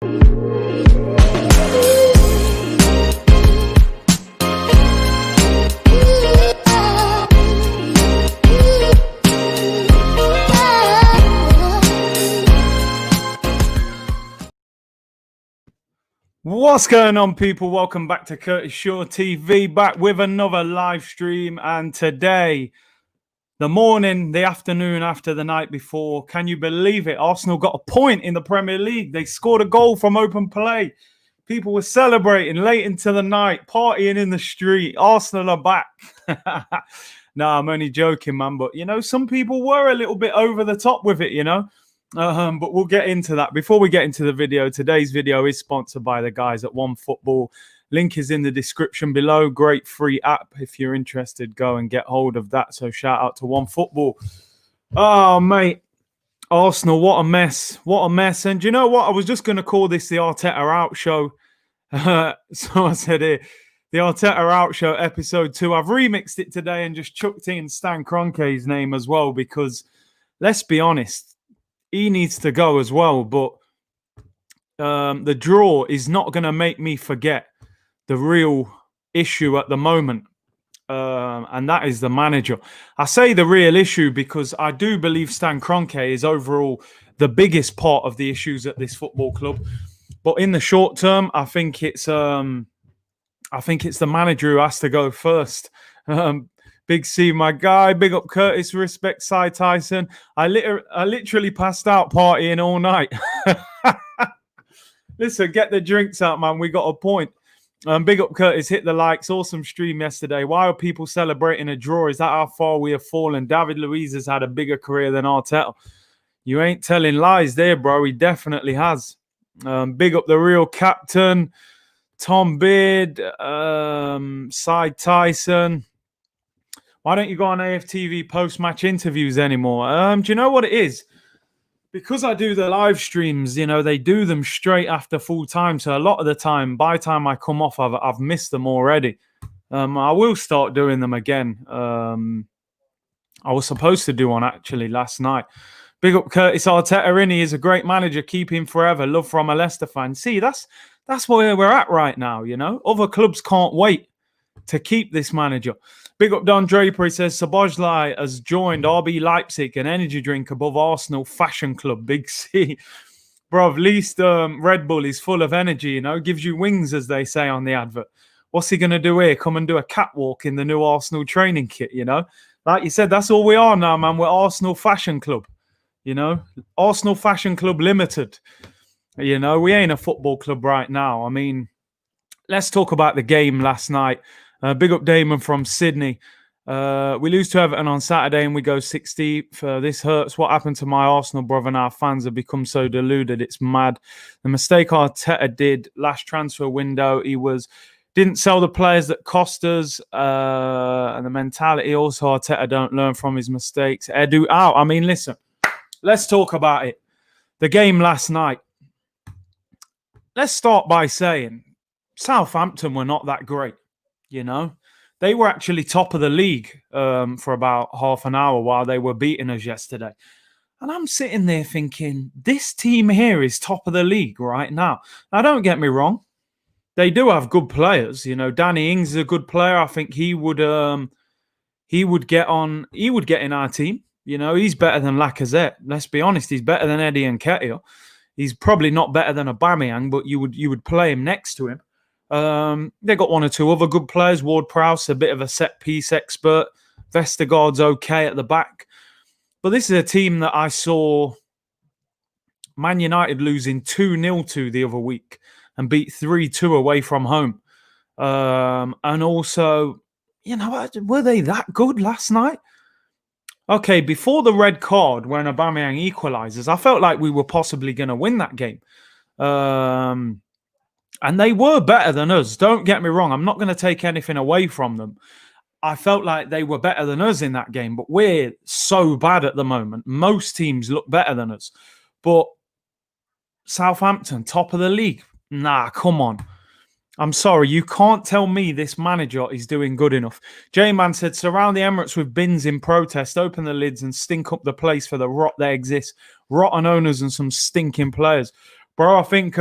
What's going on, people? Welcome back to Curtis Shaw TV, back with another live stream. And today, the morning, the afternoon after the night before, can you believe it? Arsenal got a point in the Premier League. They scored a goal from open play. People were celebrating late into the night, partying in the street. Arsenal are back. No, I'm only joking, man. But, some people were a little bit over the top with it, But we'll get into that. Before we get into the video, today's video is sponsored by the guys at OneFootball. Link is in the description below. Great free app. If you're interested, go and get hold of that. So shout out to OneFootball. Oh, mate. Arsenal, what a mess. What a mess. And you know what? I was just going to call this the Arteta Out Show. So I said here, the Arteta Out Show episode 2. I've remixed it today and just chucked in Stan Kroenke's name as well because, let's be honest, he needs to go as well, but the draw is not going to make me forget the real issue at the moment, and that is the manager. I say the real issue because I do believe Stan Kroenke is overall the biggest part of the issues at this football club. But in the short term, I think it's the manager who has to go first. Big C, my guy. Big up Curtis. Respect Cy Tyson. I literally passed out partying all night. Listen, get the drinks out, man. We got a point. Big up Curtis. Hit the likes. Awesome stream yesterday. Why are people celebrating a draw? Is that how far we have fallen? David Luiz has had a bigger career than Arteta. You ain't telling lies there, bro. He definitely has. Big up the real captain. Tom Beard. Cy Tyson. Why don't you go on AFTV post-match interviews anymore? Do you know what it is? Because I do the live streams, they do them straight after full time. So a lot of the time, by the time I come off, I've missed them already. I will start doing them again. I was supposed to do one actually last night. Big up Curtis Arteta. He is a great manager. Keep him forever. Love from a Leicester fan. See, that's where we're at right now, Other clubs can't wait to keep this manager. Big up Don Draper. He says, Sabojlai has joined RB Leipzig, an energy drink above Arsenal Fashion Club. Big C. Bro, at least Red Bull is full of energy, gives you wings, as they say on the advert. What's he going to do here? Come and do a catwalk in the new Arsenal training kit, Like you said, that's all we are now, man. We're Arsenal Fashion Club, Arsenal Fashion Club Limited. We ain't a football club right now. I mean, let's talk about the game last night. Big up Damon from Sydney. We lose to Everton on Saturday and we go 16th. This hurts. What happened to my Arsenal brother and our fans have become so deluded. It's mad. The mistake Arteta did last transfer window, didn't sell the players that cost us. And the mentality also, Arteta don't learn from his mistakes. Edu out. I mean, listen, let's talk about it. The game last night. Let's start by saying Southampton were not that great. They were actually top of the league for about half an hour while they were beating us yesterday. And I'm sitting there thinking, this team here is top of the league right now. Now, don't get me wrong. They do have good players. Danny Ings is a good player. I think he would get in our team. He's better than Lacazette. Let's be honest. He's better than Eddie Nketiah. He's probably not better than Aubameyang, but you would play him next to him. They got one or two other good players. Ward-Prowse, a bit of a set-piece expert. Vestergaard's okay at the back. But this is a team that I saw Man United losing 2-0 to the other week and beat 3-2 away from home. And also, were they that good last night? Okay, before the red card, when Aubameyang equalises, I felt like we were possibly going to win that game. And they were better than us. Don't get me wrong. I'm not going to take anything away from them. I felt like they were better than us in that game. But we're so bad at the moment. Most teams look better than us. But Southampton, top of the league. Nah, come on. I'm sorry. You can't tell me this manager is doing good enough. J-Man said, surround the Emirates with bins in protest. Open the lids and stink up the place for the rot that exists. Rotten owners and some stinking players. Bro, I think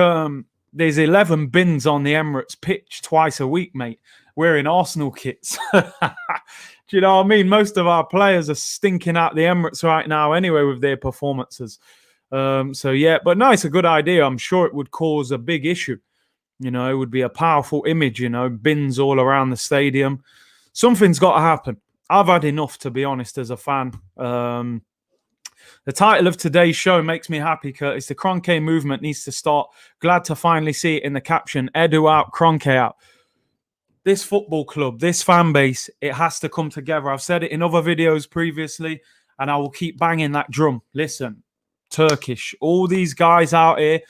there's 11 bins on the Emirates pitch twice a week, mate, wearing Arsenal kits. Do you know what I mean? Most of our players are stinking out the Emirates right now anyway with their performances. So, yeah, but no, it's a good idea. I'm sure it would cause a big issue. You know, it would be a powerful image, you know, bins all around the stadium. Something's got to happen. I've had enough, to be honest, as a fan. The title of today's show makes me happy, Curtis. The Kroenke movement needs to start. Glad to finally see it in the caption. Edu out, Kroenke out. This football club, this fan base, it has to come together. I've said it in other videos previously, and I will keep banging that drum. Listen, Turkish, all these guys out here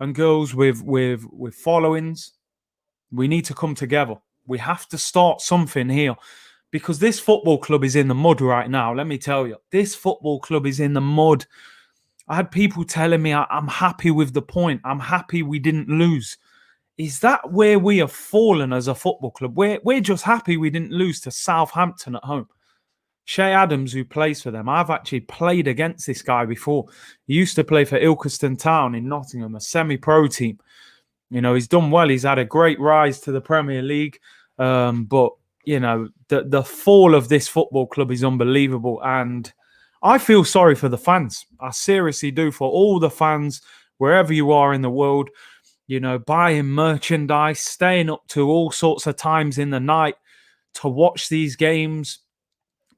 and girls with followings, we need to come together. We have to start something here. Because this football club is in the mud right now, let me tell you. This football club is in the mud. I had people telling me I'm happy with the point. I'm happy we didn't lose. Is that where we have fallen as a football club? We're just happy we didn't lose to Southampton at home. Shay Adams, who plays for them, I've actually played against this guy before. He used to play for Ilkeston Town in Nottingham, a semi-pro team. You know, he's done well. He's had a great rise to the Premier League. But you know, the fall of this football club is unbelievable. And I feel sorry for the fans. I seriously do, for all the fans, wherever you are in the world, you know, buying merchandise, staying up to all sorts of times in the night to watch these games.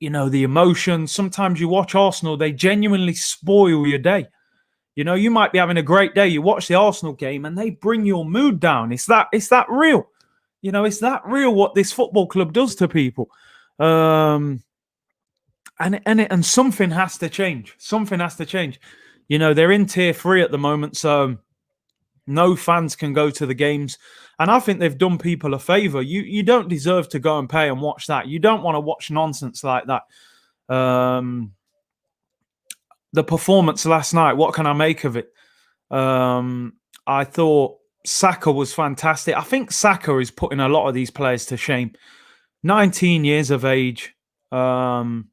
You know, the emotions. Sometimes you watch Arsenal, they genuinely spoil your day. You know, you might be having a great day. You watch the Arsenal game and they bring your mood down. It's that real. You know, it's that real what this football club does to people. And something has to change. Something has to change. You know, they're in tier 3 at the moment, so no fans can go to the games. And I think they've done people a favour. You don't deserve to go and pay and watch that. You don't want to watch nonsense like that. The performance last night, what can I make of it? I thought Saka was fantastic. I think Saka is putting a lot of these players to shame. 19 years of age. And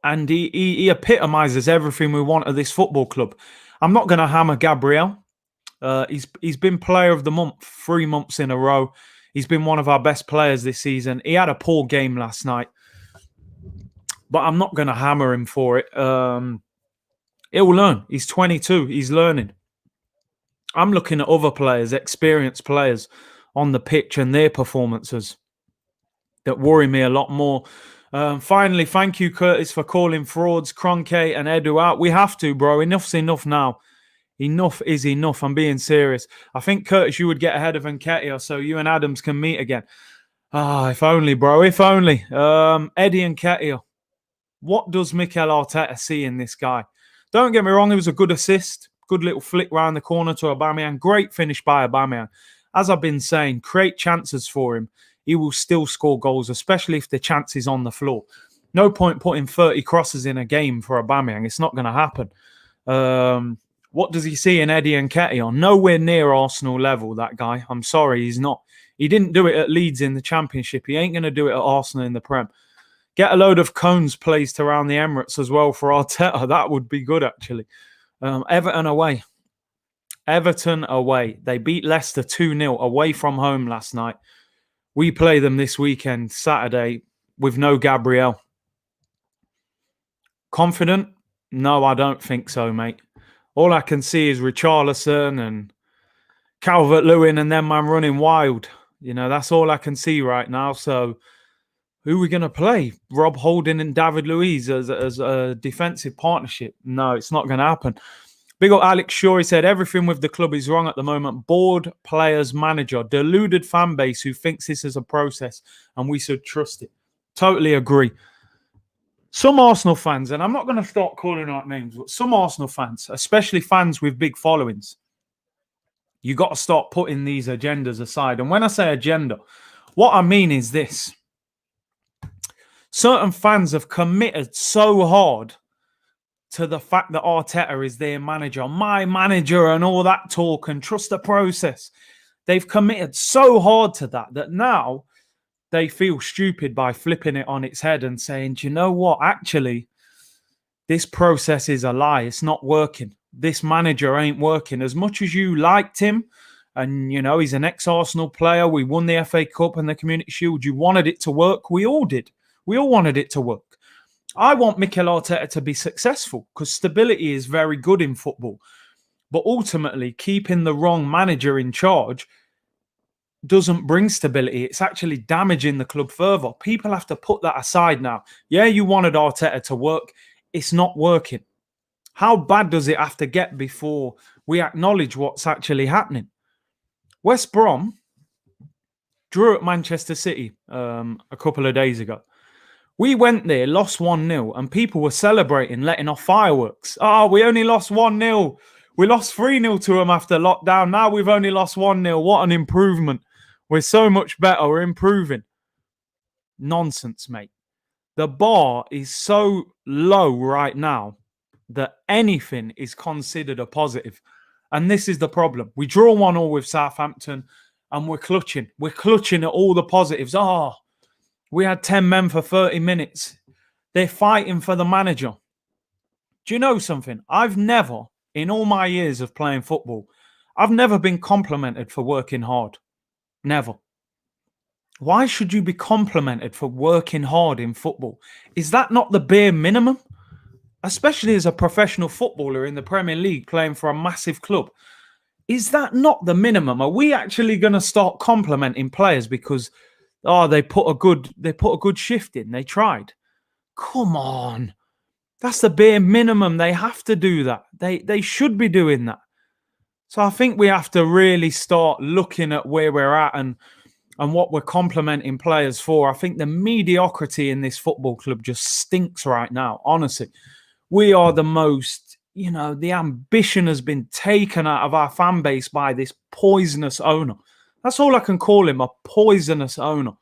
he epitomises everything we want at this football club. I'm not going to hammer Gabriel. He's been player of the month 3 months in a row. He's been one of our best players this season. He had a poor game last night. But I'm not going to hammer him for it. He'll learn. He's 22. He's learning. I'm looking at other players, experienced players on the pitch and their performances that worry me a lot more. Finally, thank you, Curtis, for calling frauds, Kroenke and Edu out. We have to, bro. Enough's enough now. Enough is enough. I'm being serious. I think, Curtis, you would get ahead of Nketiah so you and Adams can meet again. If only, bro. If only. Eddie Nketiah. What does Mikel Arteta see in this guy? Don't get me wrong. It was a good assist. Good little flick round the corner to Aubameyang. Great finish by Aubameyang. As I've been saying, create chances for him. He will still score goals, especially if the chance is on the floor. No point putting 30 crosses in a game for Aubameyang. It's not going to happen. What does he see in Eddie Nketiah? Nowhere near Arsenal level, that guy. I'm sorry, he's not. He didn't do it at Leeds in the Championship. He ain't going to do it at Arsenal in the Prem. Get a load of cones placed around the Emirates as well for Arteta. That would be good, actually. Everton away. Everton away. They beat Leicester 2-0 away from home last night. We play them this weekend, Saturday, with no Gabriel. Confident? No, I don't think so, mate. All I can see is Richarlison and Calvert-Lewin and them man running wild. You know, that's all I can see right now. So who are we going to play? Rob Holding and David Luiz as a defensive partnership? No, it's not going to happen. Big up Alex Shaw. He said, everything with the club is wrong at the moment. Board, players, manager, deluded fan base who thinks this is a process and we should trust it. Totally agree. Some Arsenal fans, and I'm not going to start calling out names, but some Arsenal fans, especially fans with big followings, you got to start putting these agendas aside. And when I say agenda, what I mean is this. Certain fans have committed so hard to the fact that Arteta is their manager, my manager, and all that talk and trust the process. They've committed so hard to that now they feel stupid by flipping it on its head and saying, do you know what? Actually, this process is a lie. It's not working. this manager ain't working. As much as you liked him, and, you know, he's an ex-Arsenal player, we won the FA Cup and the Community Shield, you wanted it to work. We all did. We all wanted it to work. I want Mikel Arteta to be successful because stability is very good in football. But ultimately, keeping the wrong manager in charge doesn't bring stability. It's actually damaging the club further. People have to put that aside now. Yeah, you wanted Arteta to work. It's not working. How bad does it have to get before we acknowledge what's actually happening? West Brom drew at Manchester City a couple of days ago. We went there, lost 1-0, and people were celebrating, letting off fireworks. Oh, we only lost 1-0. We lost 3-0 to them after lockdown. Now we've only lost 1-0. What an improvement. We're so much better. We're improving. Nonsense, mate. The bar is so low right now that anything is considered a positive. And this is the problem. We draw 1-1 with Southampton and we're clutching. We're clutching at all the positives. Oh, we had 10 men for 30 minutes. They're fighting for the manager. Do you know something? I've never, in all my years of playing football, I've never been complimented for working hard. Never. Why should you be complimented for working hard in football? Is that not the bare minimum? Especially as a professional footballer in the Premier League playing for a massive club. Is that not the minimum? Are we actually going to start complimenting players because they put a good shift in, they tried? Come on. That's the bare minimum. They have to do that. They should be doing that. So I think we have to really start looking at where we're at and what we're complimenting players for. I think the mediocrity in this football club just stinks right now, honestly. We are the most, the ambition has been taken out of our fan base by this poisonous owner. That's all I can call him, a poisonous owner,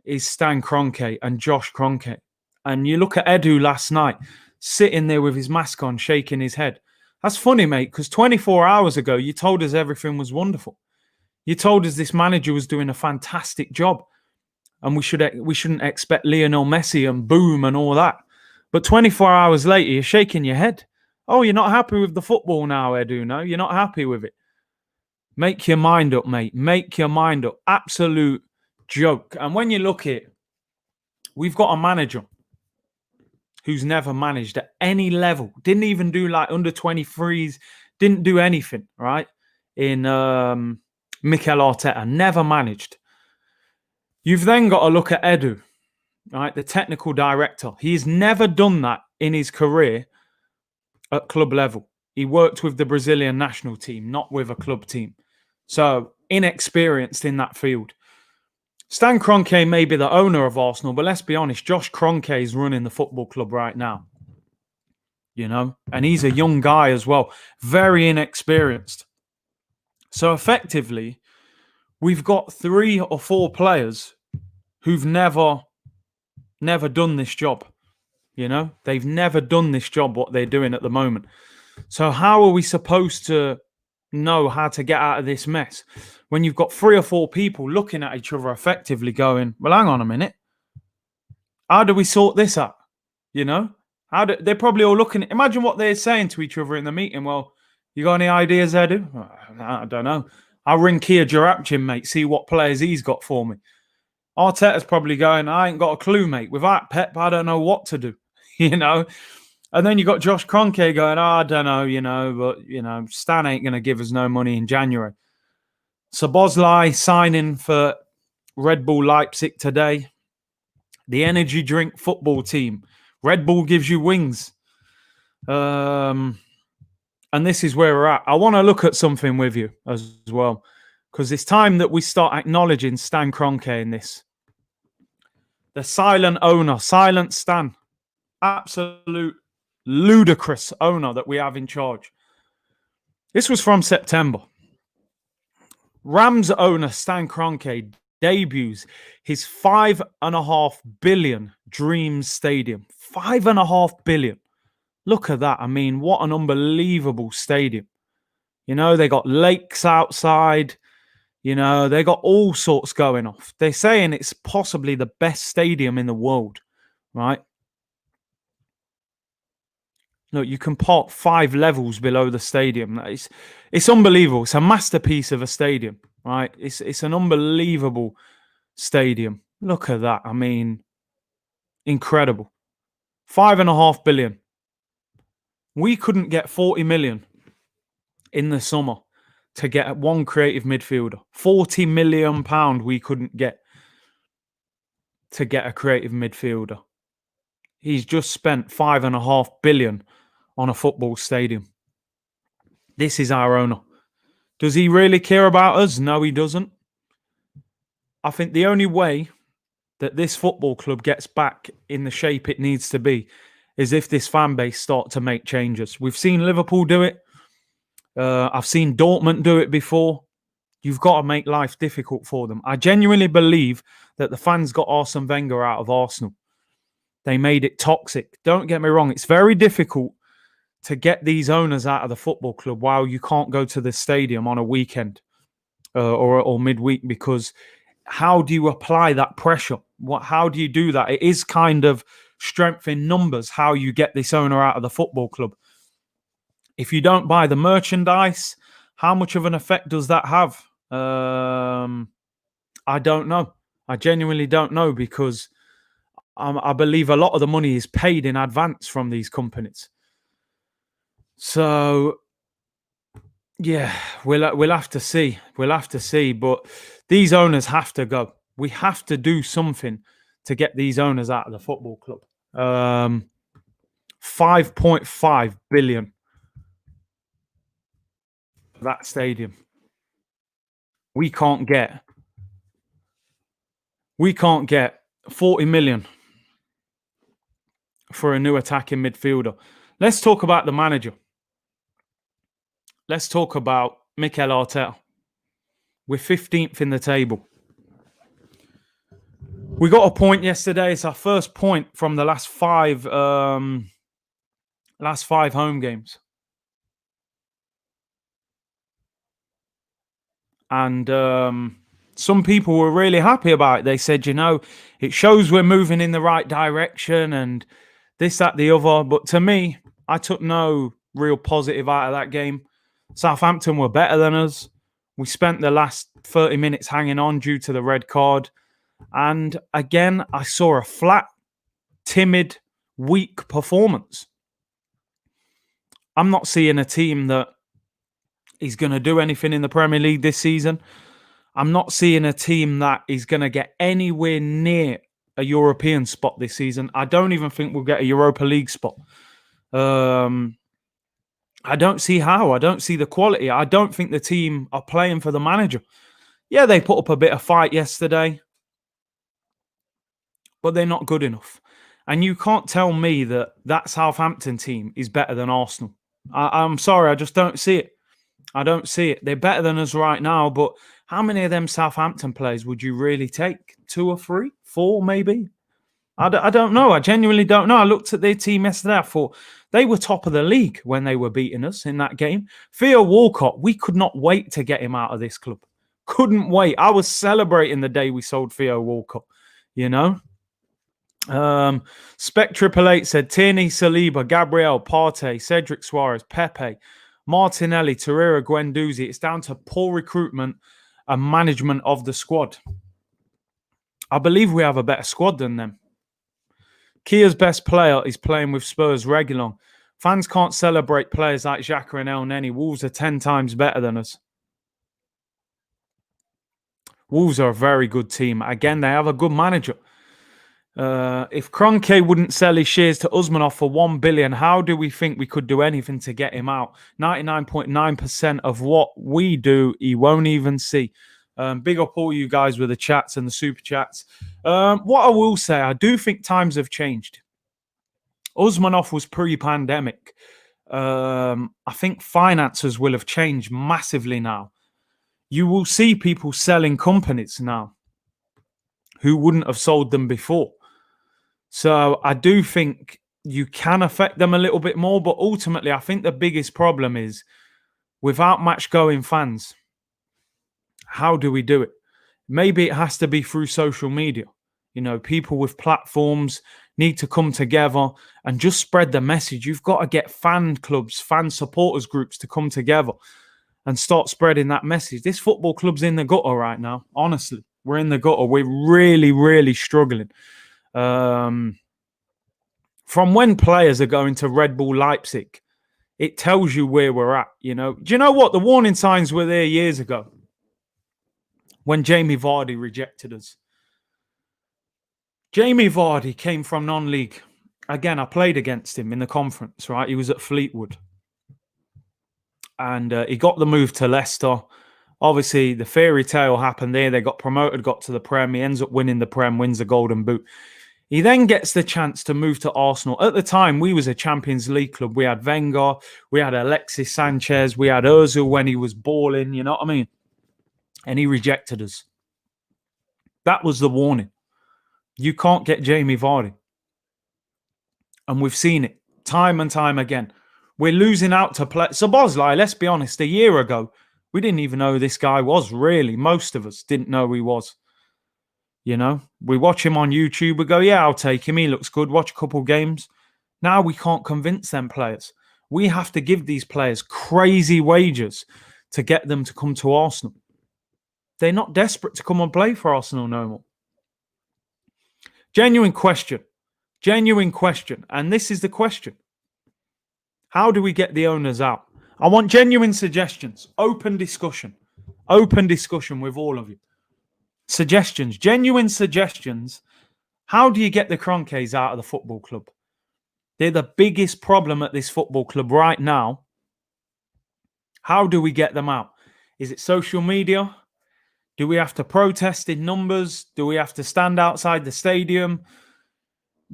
is Stan Kroenke and Josh Kroenke. And you look at Edu last night, sitting there with his mask on, shaking his head. That's funny, mate, because 24 hours ago, you told us everything was wonderful. You told us this manager was doing a fantastic job and we shouldn't expect Lionel Messi and boom and all that. But 24 hours later, you're shaking your head. Oh, you're not happy with the football now, Edu, no? You're not happy with it. Make your mind up, mate. Make your mind up. Absolute joke. And when you look at it, we've got a manager who's never managed at any level. Didn't even do like under 23s. Didn't do anything, right? In Mikel Arteta. Never managed. You've then got to look at Edu, right? The technical director. He's never done that in his career at club level. He worked with the Brazilian national team, not with a club team. So inexperienced in that field. Stan Kroenke may be the owner of Arsenal, but let's be honest, Josh Kroenke is running the football club right now. And he's a young guy as well. Very inexperienced. So effectively, we've got 3 or 4 players who've never done this job. They've never done this job, what they're doing at the moment. So how are we supposed to know how to get out of this mess when you've got 3 or 4 people looking at each other effectively going, well, hang on a minute. How do we sort this out? They're probably all looking. Imagine what they're saying to each other in the meeting. Well, you got any ideas, Edu? I don't know. I'll ring Kia Jarapchin, mate, see what players he's got for me. Arteta's probably going, I ain't got a clue, mate. Without Pep, I don't know what to do, And then you got Josh Kroenke going, I don't know, but, Stan ain't going to give us no money in January. Szoboszlai signing for Red Bull Leipzig today. The energy drink football team. Red Bull gives you wings. And this is where we're at. I want to look at something with you as well, because it's time that we start acknowledging Stan Kroenke in this. The silent owner, silent Stan. Absolute ludicrous owner that we have in charge. This was from September. Rams owner Stan Kroenke debuts his $5.5 billion Dreams Stadium. $5.5 billion. Look at that. I mean, what an unbelievable stadium. They got lakes outside. They got all sorts going off. They're saying it's possibly the best stadium in the world, right? Look, you can park 5 levels below the stadium. It's unbelievable. It's a masterpiece of a stadium, right? It's an unbelievable stadium. Look at that. I mean, incredible. 5.5 billion. We couldn't get 40 million in the summer to get one creative midfielder. 40 million pound we couldn't get to get a creative midfielder. He's just spent 5.5 billion on a football stadium. This is our owner. Does he really care about us? No, he doesn't. I think the only way that this football club gets back in the shape it needs to be is if this fan base start to make changes. We've seen Liverpool do it. I've seen Dortmund do it before. You've got to make life difficult for them. I genuinely believe that the fans got Arsene Wenger out of Arsenal. They made it toxic. Don't get me wrong. It's very difficult to get these owners out of the football club while you can't go to the stadium on a weekend or midweek, because how do you apply that pressure? How do you do that? It is kind of strength in numbers how you get this owner out of the football club. If you don't buy the merchandise, how much of an effect does that have? I don't know. I genuinely don't know, because I believe a lot of the money is paid in advance from these companies. So, yeah, we'll have to see. We'll have to see. But these owners have to go. We have to do something to get these owners out of the football club. 5.5 billion for that stadium. We can't get 40 million for a new attacking midfielder. Let's talk about the manager. Let's talk about Mikel Arteta. We're 15th in the table. We got a point yesterday. It's our first point from the last five home games. And some people were really happy about it. They said, it shows we're moving in the right direction and this, that, the other. But to me, I took no real positive out of that game. Southampton were better than us. We spent the last 30 minutes hanging on due to the red card. And again, I saw a flat, timid, weak performance. I'm not seeing a team that is going to do anything in the Premier League this season. I'm not seeing a team that is going to get anywhere near a European spot this season. I don't even think we'll get a Europa League spot. I don't see how. I don't see the quality. I don't think the team are playing for the manager. Yeah, they put up a bit of fight yesterday, but they're not good enough. And you can't tell me that Southampton team is better than Arsenal. I'm sorry, I just don't see it. I don't see it. They're better than us right now, but how many of them Southampton players would you really take? 2 or 3? 4 maybe? I don't know. I genuinely don't know. I looked at their team yesterday. I thought they were top of the league when they were beating us in that game. Theo Walcott, we could not wait to get him out of this club. Couldn't wait. I was celebrating the day we sold Theo Walcott, Spec 888 said Tierney, Saliba, Gabriel, Partey, Cedric Suarez, Pepe, Martinelli, Torreira, Guendouzi. It's down to poor recruitment and management of the squad. I believe we have a better squad than them. Kia's best player is playing with Spurs Reguilon. Fans can't celebrate players like Xhaka and El Neni. Wolves are 10 times better than us. Wolves are a very good team. Again, they have a good manager. If Kroenke wouldn't sell his shares to Usmanov for 1 billion, how do we think we could do anything to get him out? 99.9% of what we do, he won't even see. Big up all you guys with the chats and the super chats. What I will say, I do think times have changed. Usmanov was pre-pandemic. I think finances will have changed massively now. You will see people selling companies now who wouldn't have sold them before. So I do think you can affect them a little bit more, but ultimately I think the biggest problem is without match-going fans, how do we do it? Maybe it has to be through social media. People with platforms need to come together and just spread the message. You've got to get fan clubs, fan supporters groups to come together and start spreading that message. This football club's in the gutter right now. Honestly, we're in the gutter. We're really, really struggling. From when players are going to Red Bull Leipzig, it tells you where we're at, you know. Do you know what? The warning signs were there years ago when Jamie Vardy rejected us. Jamie Vardy came from non-league. Again, I played against him in the conference, right? He was at Fleetwood. And he got the move to Leicester. Obviously, the fairy tale happened there. They got promoted, got to the Prem. He ends up winning the Prem, wins the Golden Boot. He then gets the chance to move to Arsenal. At the time, we was a Champions League club. We had Wenger, we had Alexis Sanchez, we had Ozil when he was balling, you know what I mean? And he rejected us. That was the warning. You can't get Jamie Vardy. And we've seen it time and time again. We're losing out to play. So Bosley, let's be honest, a year ago, we didn't even know who this guy was, really. Most of us didn't know who he was. You know, we watch him on YouTube. We go, yeah, I'll take him. He looks good. Watch a couple games. Now we can't convince them players. We have to give these players crazy wages to get them to come to Arsenal. They're not desperate to come and play for Arsenal no more. Genuine question. Genuine question. And this is the question. How do we get the owners out? I want genuine suggestions. Open discussion. Open discussion with all of you. Suggestions. Genuine suggestions. How do you get the Kroenkes out of the football club? They're the biggest problem at this football club right now. How do we get them out? Is it social media? Do we have to protest in numbers? Do we have to stand outside the stadium?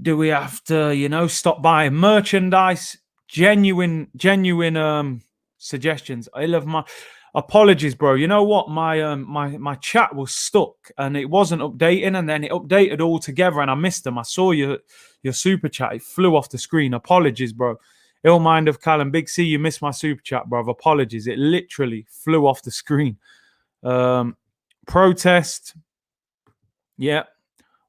Do we have to, stop buying merchandise? Genuine suggestions. I love my apologies, bro. You know what? My chat was stuck and it wasn't updating, and then it updated all together, and I missed them. I saw your super chat. It flew off the screen. Apologies, bro. Ill mind of Callum. Big C, you missed my super chat, bro. Apologies. It literally flew off the screen. Protest. Yeah.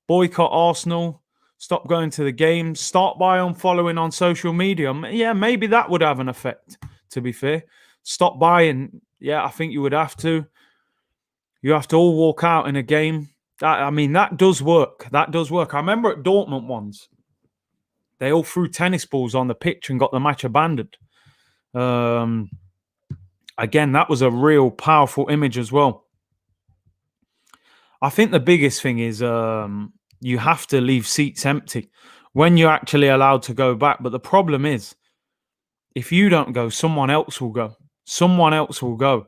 Boycott Arsenal. Stop going to the games. Start by unfollowing on social media. Yeah, maybe that would have an effect, to be fair. Stop buying. Yeah, I think you would have to. You have to all walk out in a game. That does work. That does work. I remember at Dortmund once, they all threw tennis balls on the pitch and got the match abandoned. Again, that was a real powerful image as well. I think the biggest thing is you have to leave seats empty when you're actually allowed to go back. But the problem is, if you don't go, someone else will go. Someone else will go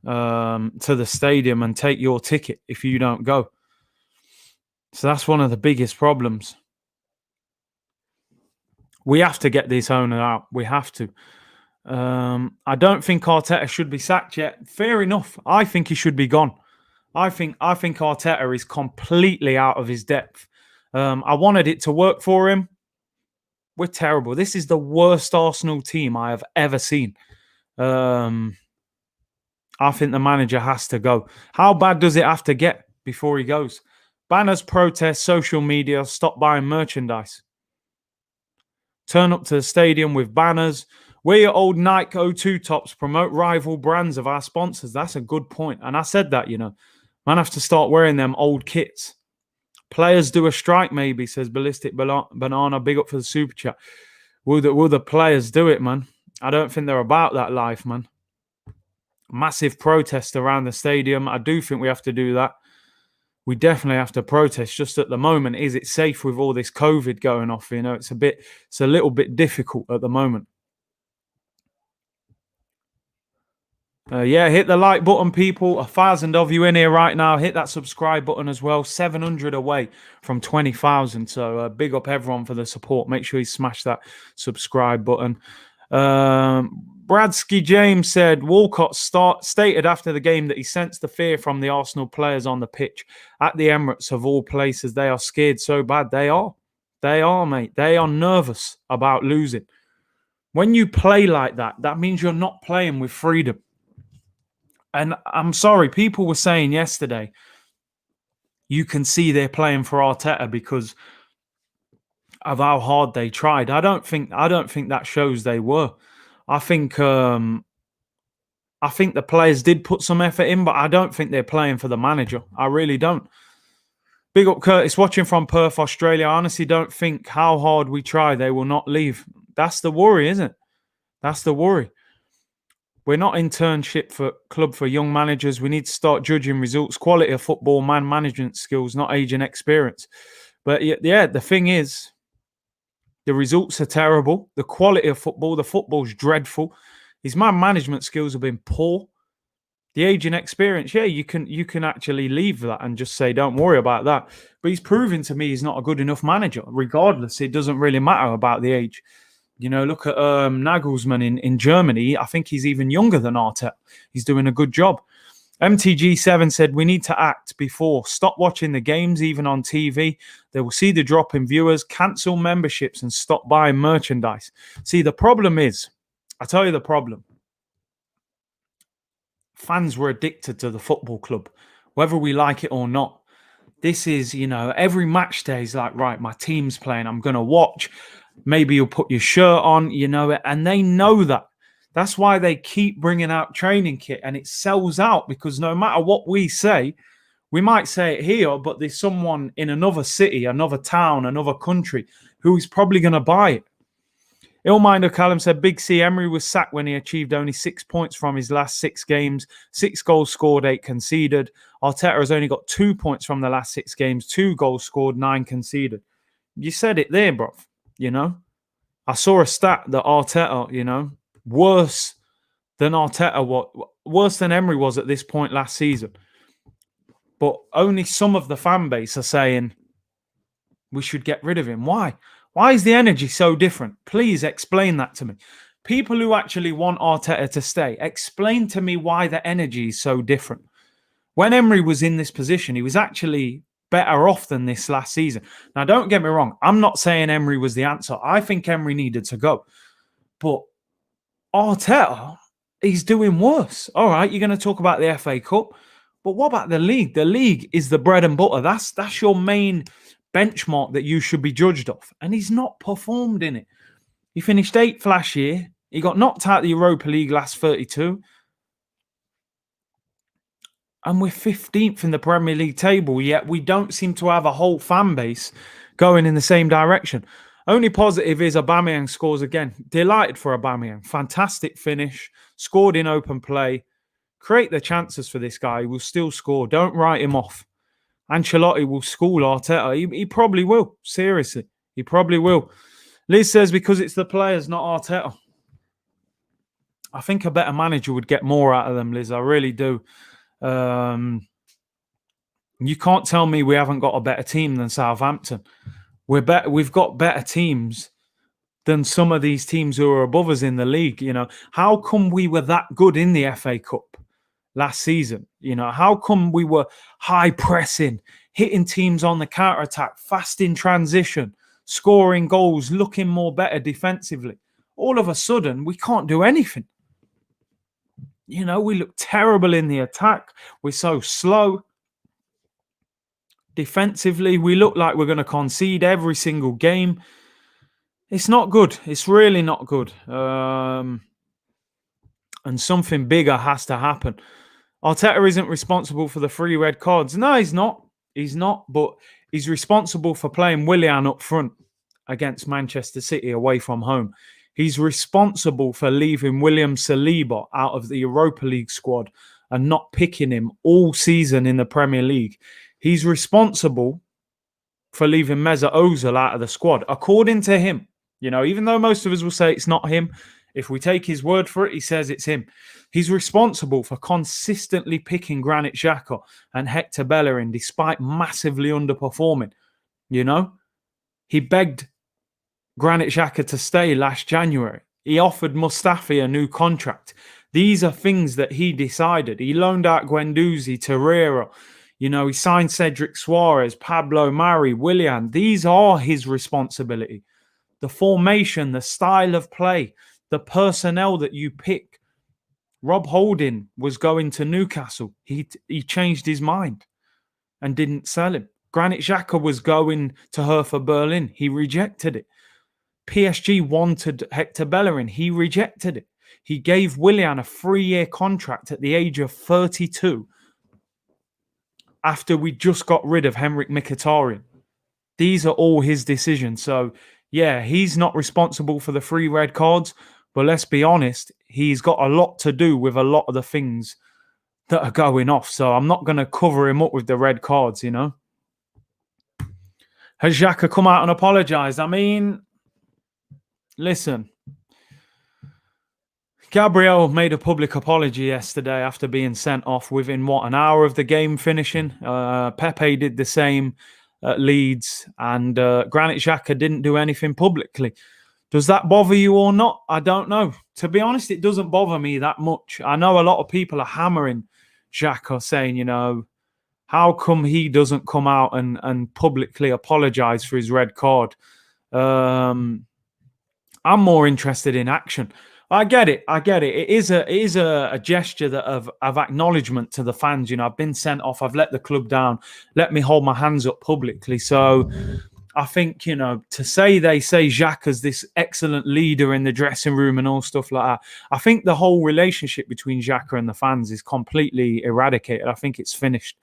to the stadium and take your ticket if you don't go. So that's one of the biggest problems. We have to get this owner out. We have to. I don't think Arteta should be sacked yet. Fair enough. I think he should be gone. I think Arteta is completely out of his depth. I wanted it to work for him. We're terrible. This is the worst Arsenal team I have ever seen. I think the manager has to go. How bad does it have to get before he goes? Banners, protests, social media, stop buying merchandise. Turn up to the stadium with banners. Wear your old Nike O2 tops. Promote rival brands of our sponsors. That's a good point. And I said that, Man have to start wearing them old kits. Players do a strike, maybe, says Ballistic Banana. Big up for the super chat. Will the players do it, man? I don't think they're about that life, man. Massive protest around the stadium. I do think we have to do that. We definitely have to protest. Just at the moment, is it safe with all this COVID going off? It's a little bit difficult at the moment. Hit the like button, people. 1,000 of you in here right now. Hit that subscribe button as well. 700 away from 20,000. So big up everyone for the support. Make sure you smash that subscribe button. Bradsky James said Walcott stated after the game that he sensed the fear from the Arsenal players on the pitch at the Emirates of all places. They are scared so bad. They are, mate. They are nervous about losing. When you play like that, that means you're not playing with freedom. And I'm sorry, people were saying yesterday, you can see they're playing for Arteta because of how hard they tried. I don't think that shows they were. I think the players did put some effort in, but I don't think they're playing for the manager. I really don't. Big up Curtis, watching from Perth, Australia. I honestly don't think how hard we try, they will not leave. That's the worry, isn't it? That's the worry. We're not internship for club for young managers. We need to start judging results, quality of football, man management skills, not age and experience. But yeah, the thing is, the results are terrible. The quality of football, the football's dreadful. His man management skills have been poor. The age and experience, yeah, you can actually leave that and just say, don't worry about that. But he's proven to me he's not a good enough manager. Regardless, it doesn't really matter about the age. You know, look at Nagelsmann in Germany. I think he's even younger than Arteta. He's doing a good job. MTG7 said, we need to act before. Stop watching the games, even on TV. They will see the drop in viewers, cancel memberships and stop buying merchandise. See, the problem is, I tell you the problem. Fans were addicted to the football club, whether we like it or not. This is, every match day is like, right, my team's playing. I'm going to watch. Maybe you'll put your shirt on, and they know that. That's why they keep bringing out training kit and it sells out, because no matter what we say, we might say it here, but there's someone in another city, another town, another country who is probably going to buy it. Illminder Callum said, Big C, Emery was sacked when he achieved only 6 points from his last 6 games, 6 goals scored, 8 conceded. Arteta has only got 2 points from the last 6 games, 2 goals scored, 9 conceded. You said it there, bro. I saw a stat that Arteta, worse than Emery was at this point last season. But only some of the fan base are saying we should get rid of him. Why? Why is the energy so different? Please explain that to me. People who actually want Arteta to stay, explain to me why the energy is so different. When Emery was in this position, he was actually better off than this last season. Now, don't get me wrong. I'm not saying Emery was the answer. I think Emery needed to go. But Arteta, he's doing worse. All right, you're going to talk about the FA Cup. But what about the league? The league is the bread and butter. That's your main benchmark that you should be judged off. And he's not performed in it. He finished 8th last year. He got knocked out of the Europa League last 32. And we're 15th in the Premier League table, yet we don't seem to have a whole fan base going in the same direction. Only positive is Aubameyang scores again. Delighted for Aubameyang. Fantastic finish. Scored in open play. Create the chances for this guy. He will still score. Don't write him off. Ancelotti will school Arteta. He probably will. Seriously. He probably will. Liz says, because it's the players, not Arteta. I think a better manager would get more out of them, Liz. I really do. You can't tell me we haven't got a better team than Southampton. We've got better teams than some of these teams who are above us in the league. How come we were that good in the FA Cup last season? How come we were high pressing, hitting teams on the counter attack, fast in transition, scoring goals, looking more better defensively? All of a sudden, we can't do anything. We look terrible in the attack. We're so slow. Defensively, we look like we're going to concede every single game. It's not good. It's really not good. And something bigger has to happen. Arteta isn't responsible for the 3 red cards. No, he's not. He's not. But he's responsible for playing Willian up front against Manchester City away from home. He's responsible for leaving William Saliba out of the Europa League squad and not picking him all season in the Premier League. He's responsible for leaving Mesut Ozil out of the squad, according to him. Even though most of us will say it's not him, if we take his word for it, he says it's him. He's responsible for consistently picking Granit Xhaka and Hector Bellerin despite massively underperforming. He begged Granit Xhaka to stay last January. He offered Mustafi a new contract. These are things that he decided. He loaned out Guendouzi, Torreira. He signed Cedric Suarez, Pablo Mari, Willian. These are his responsibility. The formation, the style of play, the personnel that you pick. Rob Holding was going to Newcastle. He changed his mind and didn't sell him. Granit Xhaka was going to Hertha Berlin. He rejected it. PSG wanted Hector Bellerin. He rejected it. He gave Willian a 3-year contract at the age of 32 after we just got rid of Henrik Mkhitaryan. These are all his decisions. So, yeah, he's not responsible for the 3 red cards. But let's be honest, he's got a lot to do with a lot of the things that are going off. So I'm not going to cover him up with the red cards, you know. Has Xhaka come out and apologised? I mean, listen. Gabriel made a public apology yesterday after being sent off within, an hour of the game finishing. Pepe did the same at Leeds, and Granit Xhaka didn't do anything publicly. Does that bother you or not? I don't know. To be honest, it doesn't bother me that much. I know a lot of people are hammering Xhaka, saying, you know, how come he doesn't come out and publicly apologise for his red card? I'm more interested in action. I get it. It is a gesture that of acknowledgement to the fans. You know, I've been sent off. I've let the club down. Let me hold my hands up publicly. So I think, you know, to say they say Xhaka's this excellent leader in the dressing room and all stuff like that, I think the whole relationship between Xhaka and the fans is completely eradicated. I think it's finished.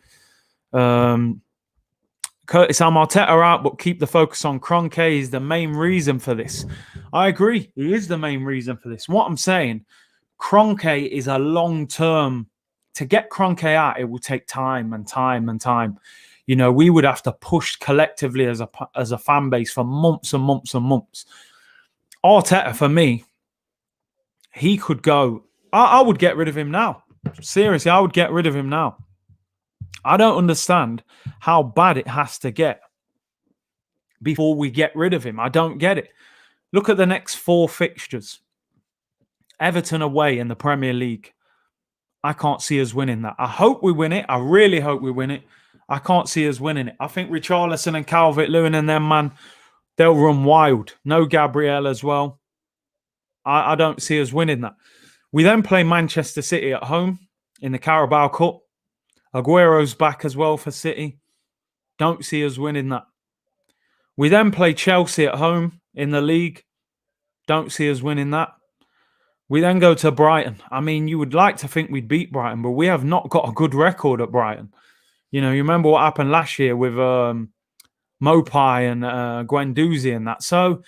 Curtis, I'm Arteta out, but keep the focus on Kroenke is the main reason for this. I agree. He is the main reason for this. What I'm saying, Kroenke is a long-term. To get Kroenke out, it will take time and time and time. You know, we would have to push collectively as a fan base for months and months and months. Arteta, for me, he could go. I would get rid of him now. Seriously, I would get rid of him now. I don't understand how bad it has to get before we get rid of him. I don't get it. Look at the next 4 fixtures. Everton away in the Premier League. I can't see us winning that. I hope we win it. I really hope we win it. I can't see us winning it. I think Richarlison and Calvert-Lewin and them, man, they'll run wild. No Gabriel as well. I don't see us winning that. We then play Manchester City at home in the Carabao Cup. Aguero's back as well for City. Don't see us winning that. We then play Chelsea at home in the league. Don't see us winning that. We then go to Brighton. I mean, you would like to think we'd beat Brighton, but we have not got a good record at Brighton. You know, you remember what happened last year with Mopai and Guendouzi and that. So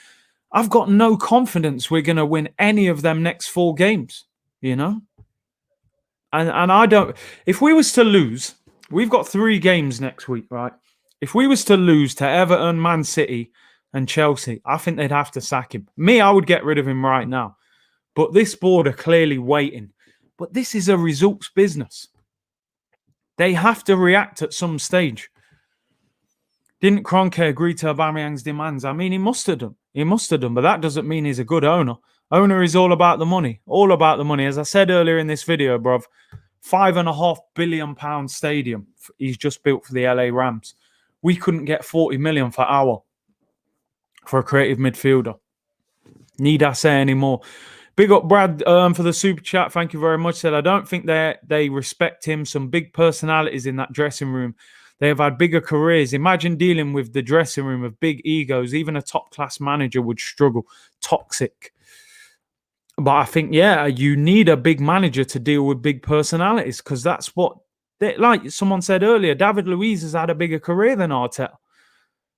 I've got no confidence we're going to win any of them next 4 games, you know. And I don't... If we was to lose, we've got 3 games next week, right? If we was to lose to Everton, Man City and Chelsea, I think they'd have to sack him. Me, I would get rid of him right now. But this board are clearly waiting. But this is a results business. They have to react at some stage. Didn't Kroenke agree to Aubameyang's demands? I mean, he must have done. He must have done, but that doesn't mean he's a good owner. Owner is all about the money. All about the money. As I said earlier in this video, bruv, £5.5 billion stadium he's just built for the LA Rams. We couldn't get 40 million for a creative midfielder. Need I say any more? Big up Brad for the super chat. Thank you very much. Said, I don't think they respect him. Some big personalities in that dressing room. They have had bigger careers. Imagine dealing with the dressing room of big egos. Even a top-class manager would struggle. Toxic. But I think, yeah, you need a big manager to deal with big personalities because that's what, like someone said earlier, David Luiz has had a bigger career than Arteta.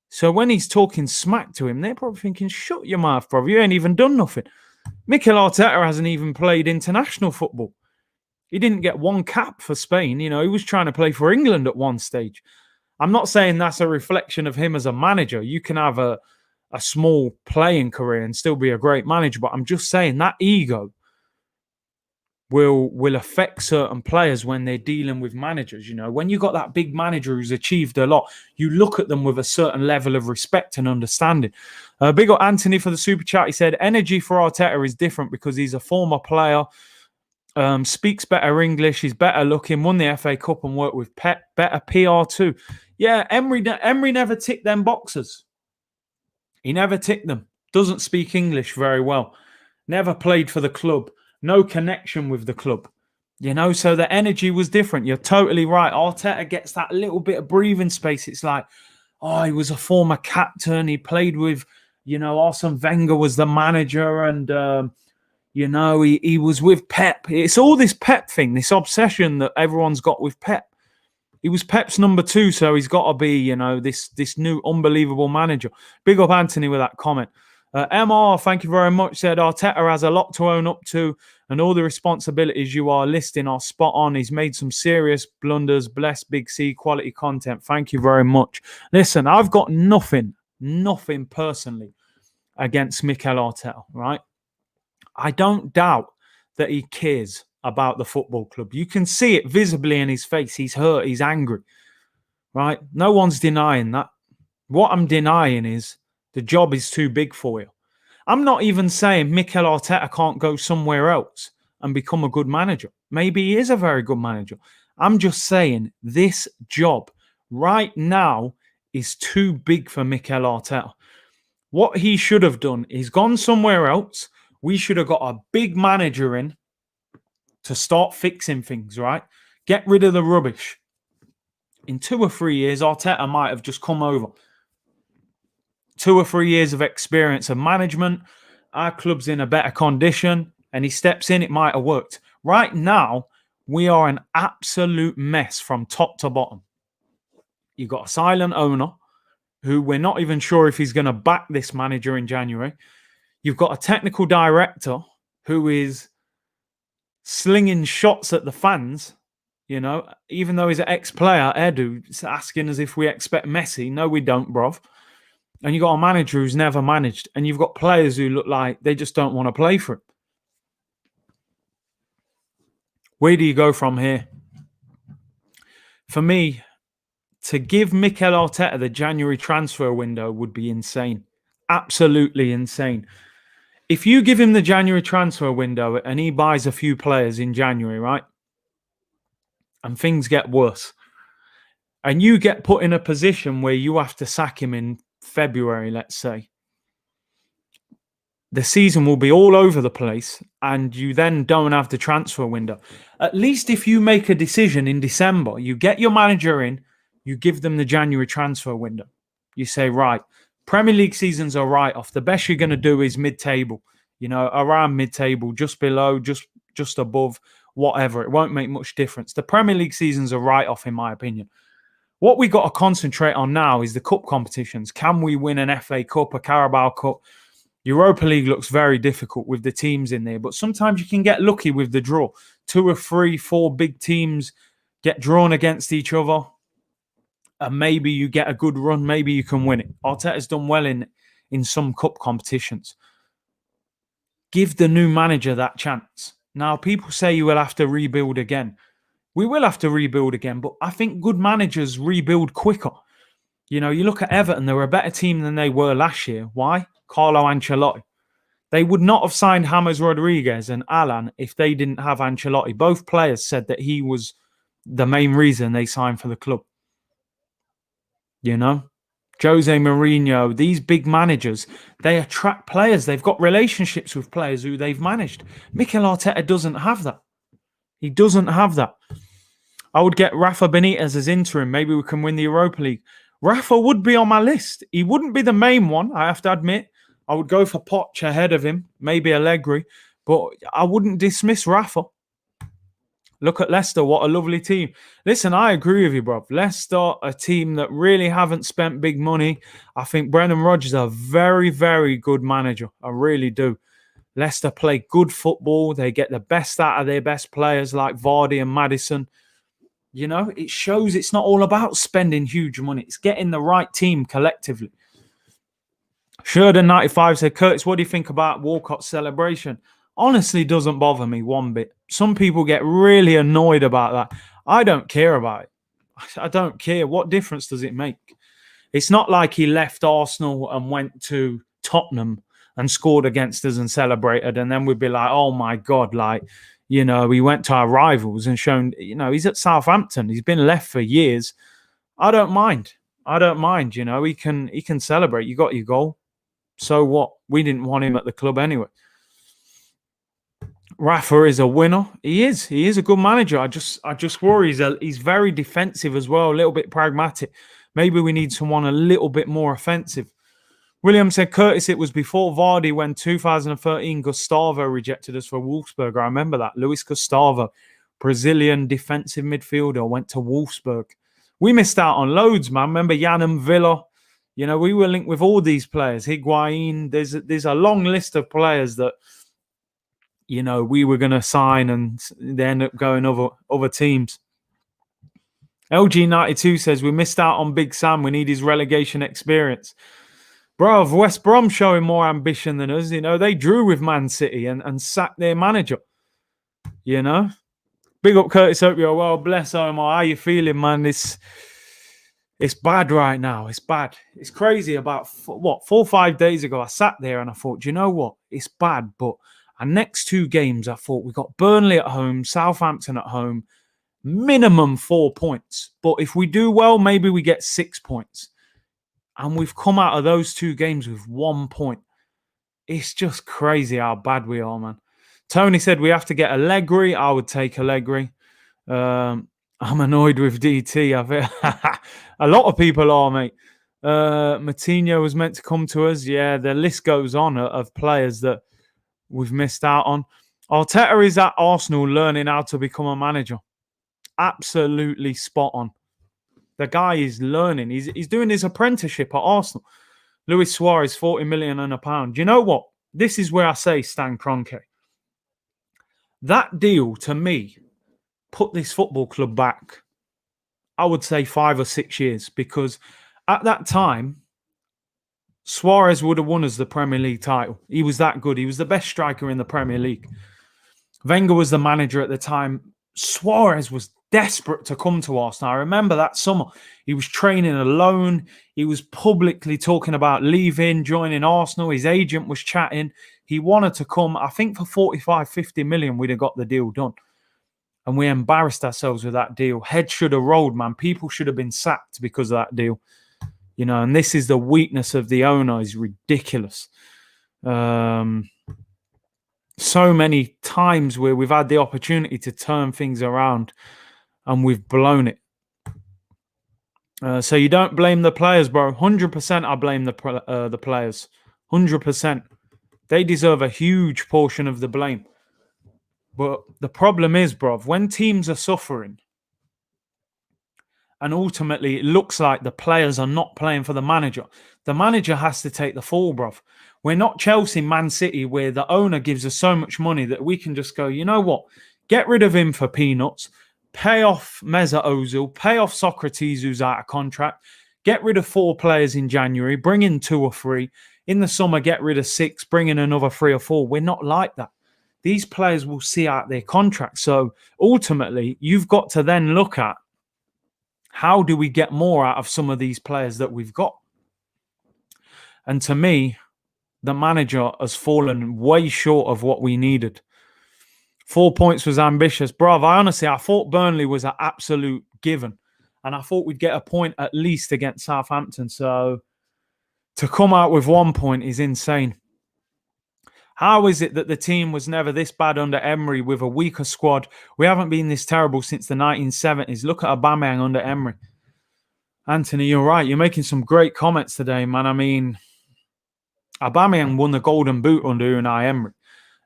So when he's talking smack to him, they're probably thinking, shut your mouth, bro. You ain't even done nothing. Mikel Arteta hasn't even played international football. He didn't get 1 cap for Spain. You know, he was trying to play for England at one stage. I'm not saying that's a reflection of him as a manager. You can have a small playing career and still be a great manager. But I'm just saying that ego will affect certain players when they're dealing with managers. You know, when you got that big manager who's achieved a lot, you look at them with a certain level of respect and understanding. Big up Anthony for the super chat. He said, energy for Arteta is different because he's a former player, speaks better English, he's better looking, won the FA Cup and worked with Pep, better PR too. Yeah, Emery never ticked them boxes. He never ticked them. Doesn't speak English very well. Never played for the club. No connection with the club. You know, so the energy was different. You're totally right. Arteta gets that little bit of breathing space. It's like, oh, he was a former captain. He played with, Arsene Wenger was the manager, and he was with Pep. It's all this Pep thing, this obsession that everyone's got with Pep. He was Pep's number 2, so he's got to be, this new unbelievable manager. Big up Anthony with that comment. MR, thank you very much, said Arteta has a lot to own up to, and all the responsibilities you are listing are spot on. He's made some serious blunders. Bless Big C, quality content. Thank you very much. Listen, I've got nothing personally against Mikel Arteta, right? I don't doubt that he cares about the football club. You can see it visibly in his face. He's hurt. He's angry, right? No one's denying that. What I'm denying is the job is too big for you. I'm not even saying Mikel Arteta can't go somewhere else and become a good manager. Maybe he is a very good manager. I'm just saying this job right now is too big for Mikel Arteta. What he should have done is gone somewhere else. We should have got a big manager in to start fixing things, right? Get rid of the rubbish. In 2 or 3 years, Arteta might have just come over. 2 or 3 years of experience of management. Our club's in a better condition, and he steps in, it might have worked. Right now, we are an absolute mess from top to bottom. You've got a silent owner who we're not even sure if he's going to back this manager in January. You've got a technical director who is slinging shots at the fans, even though he's an ex-player. Edu's asking as if we expect Messi. No, we don't, bruv. And you've got a manager who's never managed. And you've got players who look like they just don't want to play for him. Where do you go from here? For me, to give Mikel Arteta the January transfer window would be insane. Absolutely insane. If you give him the January transfer window and he buys a few players in January, right? And things get worse. And you get put in a position where you have to sack him in February, let's say. The season will be all over the place and you then don't have the transfer window. At least if you make a decision in December, you get your manager in, you give them the January transfer window. You say, right, Premier League seasons are right off. The best you're going to do is mid-table, around mid-table, just below, just above, whatever. It won't make much difference. The Premier League seasons are right off, in my opinion. What we got to concentrate on now is the cup competitions. Can we win an FA Cup, a Carabao Cup? Europa League looks very difficult with the teams in there, but sometimes you can get lucky with the draw. 2 or 3, 4 big teams get drawn against each other, and maybe you get a good run. Maybe you can win it. Arteta's done well in some cup competitions. Give the new manager that chance. Now, people say you will have to rebuild again. We will have to rebuild again, but I think good managers rebuild quicker. You look at Everton, they were a better team than they were last year. Why? Carlo Ancelotti. They would not have signed James Rodriguez and Alan if they didn't have Ancelotti. Both players said that he was the main reason they signed for the club. Jose Mourinho, these big managers, they attract players. They've got relationships with players who they've managed. Mikel Arteta doesn't have that. He doesn't have that. I would get Rafa Benitez as interim. Maybe we can win the Europa League. Rafa would be on my list. He wouldn't be the main one, I have to admit. I would go for Poch ahead of him, maybe Allegri, but I wouldn't dismiss Rafa. Look at Leicester, what a lovely team. Listen, I agree with you, bro. Leicester, a team that really haven't spent big money. I think Brendan Rodgers is a very, very good manager. I really do. Leicester play good football. They get the best out of their best players like Vardy and Maddison. It shows it's not all about spending huge money. It's getting the right team collectively. Sheridan95 said, Curtis, what do you think about Walcott's celebration? Honestly, doesn't bother me one bit. Some people get really annoyed about that. I don't care about it. I don't care. What difference does it make? It's not like he left Arsenal and went to Tottenham and scored against us and celebrated, and then we'd be like, oh my God, we went to our rivals and shown, he's at Southampton. He's been left for years. I don't mind. He can celebrate. You got your goal. So what? We didn't want him at the club anyway. Rafa is a winner. He is a good manager. I just worry he's very defensive as well, a little bit pragmatic. Maybe we need someone a little bit more offensive. William said, Curtis, it was before Vardy when 2013 Gustavo rejected us for Wolfsburg. I remember that. Luis Gustavo, Brazilian defensive midfielder, went to Wolfsburg. We missed out on loads, man. Remember Yanam Villa? You know, we were linked with all these players. Higuain. There's a long list of players that, you know, we were going to sign and they end up going other teams. LG92 says, we missed out on Big Sam. We need his relegation experience. Bro, West Brom showing more ambition than us. You know, they drew with Man City and sacked their manager. You know? Big up Curtis, hope you're well. Bless Omar. How you feeling, man? It's bad right now. It's bad. It's crazy. About, 4 or 5 days ago, I sat there and I thought, do you know what? It's bad, but our next 2 games, I thought we got Burnley at home, Southampton at home, minimum 4 points. But if we do well, maybe we get 6 points. And we've come out of those 2 games with 1 point. It's just crazy how bad we are, man. Tony said we have to get Allegri. I would take Allegri. I'm annoyed with DT. I think a lot of people are, mate. Matinho was meant to come to us. Yeah, the list goes on of players that we've missed out on. Arteta is at Arsenal learning how to become a manager. Absolutely spot on. The guy is learning. He's doing his apprenticeship at Arsenal. Luis Suarez, 40 million and £1. You know what? This is where I say Stan Kroenke. That deal, to me, put this football club back, I would say 5 or 6 years. Because at that time, Suarez would have won us the Premier League title. He was that good. He was the best striker in the Premier League. Wenger was the manager at the time. Suarez was desperate to come to Arsenal. I remember that summer. He was training alone. He was publicly talking about leaving, joining Arsenal. His agent was chatting. He wanted to come. I think for 45, 50 million, we'd have got the deal done. And we embarrassed ourselves with that deal. Head should have rolled, man. People should have been sacked because of that deal. You know, and this is the weakness of the owner. Is ridiculous. So many times where we've had the opportunity to turn things around and we've blown it. So you don't blame the players, bro. 100% I blame the players. 100%. They deserve a huge portion of the blame. But the problem is, bro, when teams are suffering and ultimately it looks like the players are not playing for the manager has to take the fall, bro. We're not Chelsea, Man City, where the owner gives us so much money that we can just go, you know what? Get rid of him for peanuts. Pay off Mesut Ozil. Pay off Socrates, who's out of contract. Get rid of 4 players in January. Bring in 2 or 3. In the summer, get rid of 6. Bring in another 3 or 4. We're not like that. These players will see out their contract. So ultimately, you've got to then look at how do we get more out of some of these players that we've got? And to me, the manager has fallen way short of what we needed. 4 points was ambitious. Bruv, I thought Burnley was an absolute given. And I thought we'd get a point at least against Southampton. So to come out with 1 point is insane. How is it that the team was never this bad under Emery with a weaker squad? We haven't been this terrible since the 1970s. Look at Aubameyang under Emery. Anthony, you're right. You're making some great comments today, man. I mean, Aubameyang won the Golden Boot under Unai Emery.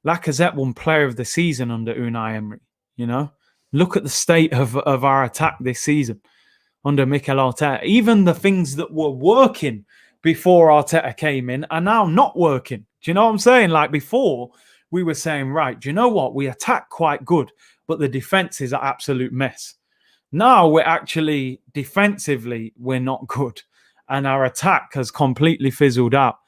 Lacazette won Player of the Season under Unai Emery. You know, look at the state of our attack this season under Mikel Arteta. Even the things that were working before Arteta came in are now not working. Do you know what I'm saying? Like before, we were saying, right, do you know what? We attack quite good, but the defense is an absolute mess. Now we're actually defensively, we're not good. And our attack has completely fizzled out.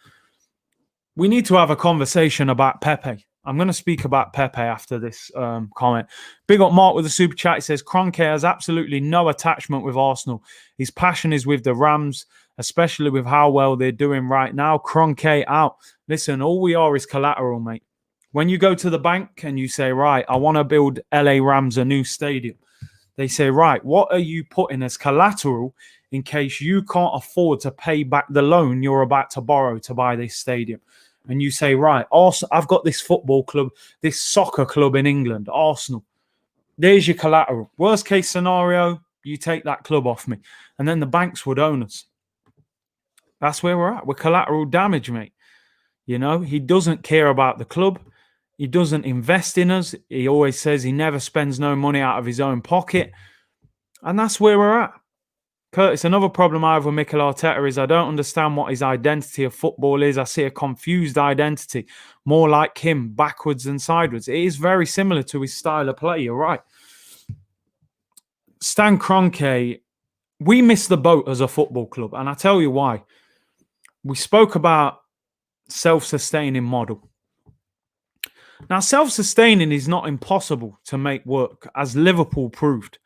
We need to have a conversation about Pepe. I'm going to speak about Pepe after this comment. Big up Mark with the super chat. He says, Kroenke has absolutely no attachment with Arsenal. His passion is with the Rams, especially with how well they're doing right now. Kroenke out. Listen, all we are is collateral, mate. When you go to the bank and you say, right, I want to build LA Rams a new stadium. They say, right, what are you putting as collateral in case you can't afford to pay back the loan you're about to borrow to buy this stadium? And you say, right, I've got this football club, this soccer club in England, Arsenal. There's your collateral. Worst case scenario, You take that club off me. And then the banks would own us. That's where we're at. We're collateral damage, mate. You know, he doesn't care about the club. He doesn't invest in us. He always says he never spends no money out of his own pocket. And that's where we're at. Curtis, another problem I have with Mikel Arteta is I don't understand what his identity of football is. I see a confused identity, more like him, backwards and sideways. It is very similar to his style of play. You're right. Stan Kroenke, we missed the boat as a football club. And I tell you why. We spoke about self-sustaining model. Now, self-sustaining is not impossible to make work, as Liverpool proved.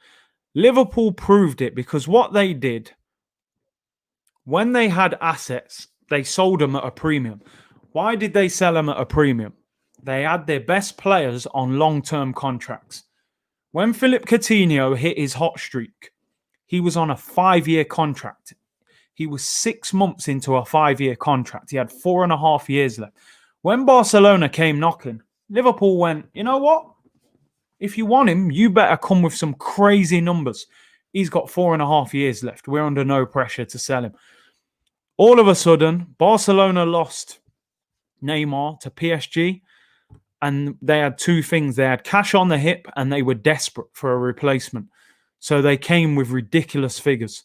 Liverpool proved it because what they did, when they had assets, they sold them at a premium. Why did they sell them at a premium? They had their best players on long-term contracts. When Philippe Coutinho hit his hot streak, he was on a 5-year contract. He was 6 months into a 5-year contract. He had 4.5 years left. When Barcelona came knocking, Liverpool went, you know what? If you want him, you better come with some crazy numbers. He's got 4.5 years left. We're under no pressure to sell him. All of a sudden, Barcelona lost Neymar to PSG, and they had two things. They had cash on the hip, and they were desperate for a replacement. So they came with ridiculous figures.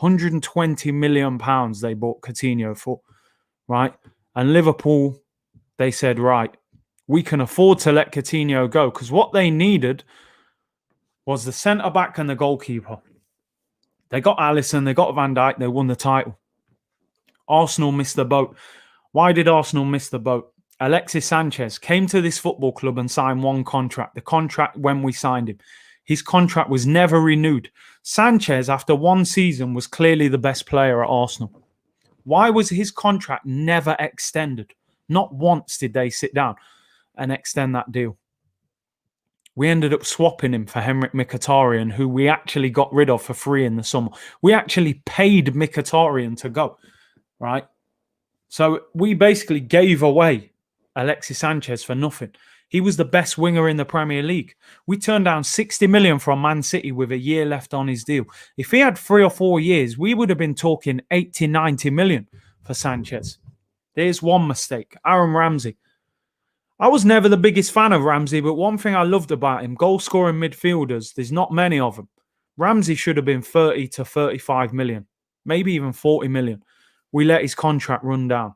£120 million they bought Coutinho for, right? And Liverpool, they said, right, we can afford to let Coutinho go, because what they needed was the centre-back and the goalkeeper. They got Alisson, they got Van Dijk, they won the title. Arsenal missed the boat. Why did Arsenal miss the boat? Alexis Sanchez came to this football club and signed one contract. The contract when we signed him. His contract was never renewed. Sanchez, after one season, was clearly the best player at Arsenal. Why was his contract never extended? Not once did they sit down and extend that deal. We ended up swapping him for Henrik Mkhitaryan, who we actually got rid of for free in the summer. We actually paid Mkhitaryan to go, right? So we basically gave away Alexis Sanchez for nothing. He was the best winger in the Premier League. We turned down 60 million from Man City with a year left on his deal. If he had 3 or 4 years, we would have been talking 80, 90 million for Sanchez. There's one mistake. Aaron Ramsey. I was never the biggest fan of Ramsey, but one thing I loved about him, goal-scoring midfielders, there's not many of them. Ramsey should have been 30 to 35 million, maybe even 40 million. We let his contract run down.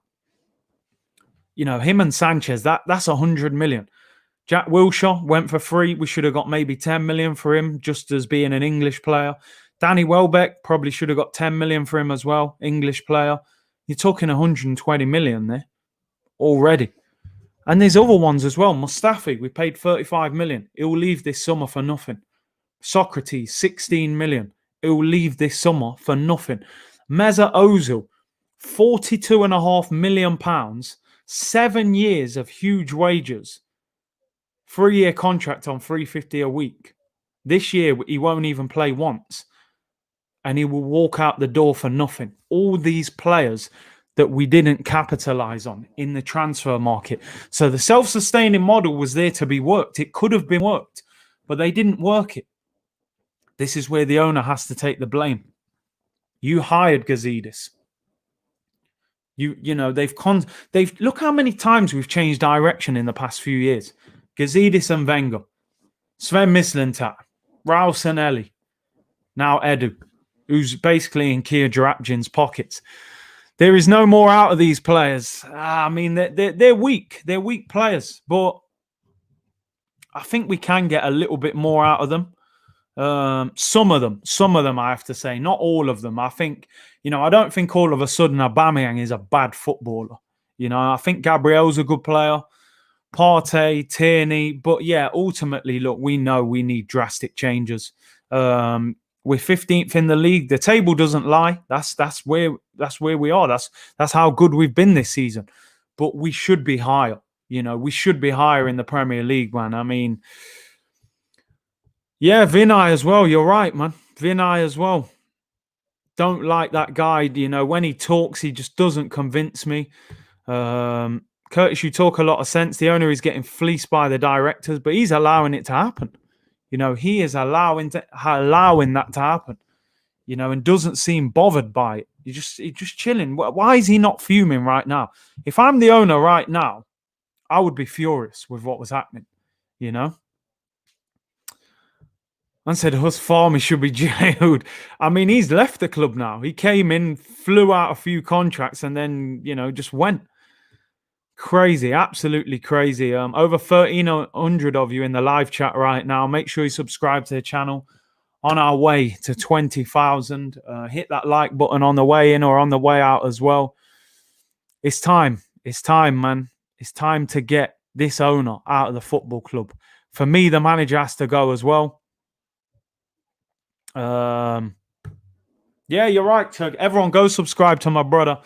You know, him and Sanchez, that's 100 million. Jack Wilshere went for free. We should have got maybe 10 million for him, just as being an English player. Danny Welbeck probably should have got 10 million for him as well, English player. You're talking 120 million there already. And there's other ones as well. Mustafi, we paid 35 million. He'll leave this summer for nothing. Socrates, 16 million. He'll leave this summer for nothing. Mesut Ozil, £42.5 million, 7 years of huge wages, 3-year contract on $350 a week. This year, he won't even play once. And he will walk out the door for nothing. All these players that we didn't capitalize on in the transfer market. So the self-sustaining model was there to be worked. It could have been worked, but they didn't work it. This is where the owner has to take the blame. You hired Gazidis. You know, they've look how many times we've changed direction in the past few years. Gazidis and Wenger, Sven Mislintat, Raul Sanelli, now Edu, who's basically in Kia Jarabdin's pockets. There is no more out of these players. I mean, they're weak. They're weak players, but I think we can get a little bit more out of them. Some of them, I have to say, not all of them. I think, you know, I don't think all of a sudden Aubameyang is a bad footballer. You know, I think Gabriel's a good player, Partey, Tierney, but yeah, ultimately, look, we know we need drastic changes. We're 15th in the league. The table doesn't lie. That's where we are. That's how good we've been this season. But we should be higher. You know, we should be higher in the Premier League, man. I mean, yeah, Vinay as well. You're right, man. Vinay as well. Don't like that guy. You know, when he talks, he just doesn't convince me. Curtis, you talk a lot of sense. The owner is getting fleeced by the directors, but he's allowing it to happen. He is allowing that to happen, and doesn't seem bothered by it. He's just chilling. Why is he not fuming right now? If I'm the owner right now, I would be furious with what was happening, Man said Huss Farmer should be jailed. I mean, he's left the club now. He came in, flew out a few contracts, and then, just went. Crazy, absolutely crazy. Over 1,300 of you in the live chat right now. Make sure you subscribe to the channel. On our way to 20,000. Hit that like button on the way in or on the way out as well. It's time. It's time, man. It's time to get this owner out of the football club. For me, the manager has to go as well. Yeah, you're right, Turk. Everyone go subscribe to my brother,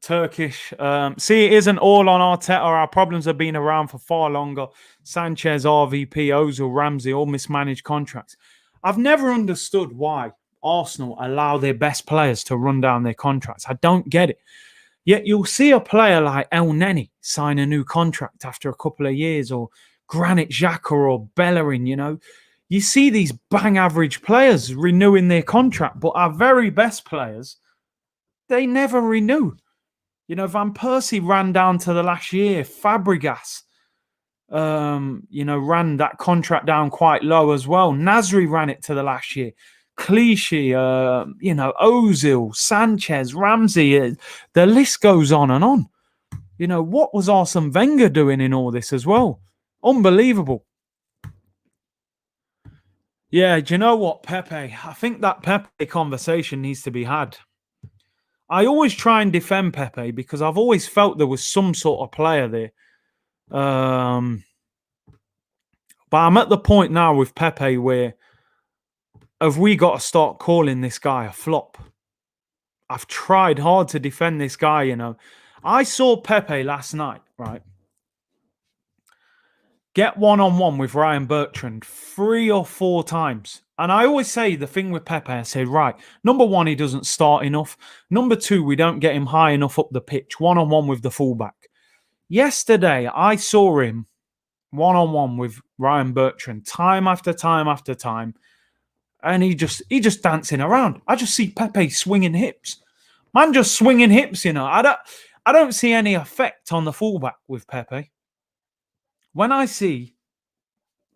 Turkish. See, it isn't all on Arteta. Our problems have been around for far longer. Sanchez, RVP, Ozil, Ramsey, all mismanaged contracts. I've never understood why Arsenal allow their best players to run down their contracts. I don't get it. Yet you'll see a player like El Neni sign a new contract after a couple of years, or Granit Xhaka or Bellerin, You see these bang average players renewing their contract, but our very best players, they never renew. Van Persie ran down to the last year. Fabregas, ran that contract down quite low as well. Nasri ran it to the last year. Clichy, Ozil, Sanchez, Ramsey, the list goes on and on. What was Arsene Wenger doing in all this as well? Unbelievable. Yeah, do you know what, Pepe? I think that Pepe conversation needs to be had. I always try and defend Pepe because I've always felt there was some sort of player there. But I'm at the point now with Pepe where have we got to start calling this guy a flop? I've tried hard to defend this guy, I saw Pepe last night, right? Get one-on-one with Ryan Bertrand 3 or 4 times. And I always say the thing with Pepe, I say, right, number 1, he doesn't start enough. Number 2, we don't get him high enough up the pitch, one-on-one with the fullback. Yesterday, I saw him one-on-one with Ryan Bertrand time after time after time. And he just dancing around. I just see Pepe swinging hips. Man just swinging hips, I don't see any effect on the fullback with Pepe. When I see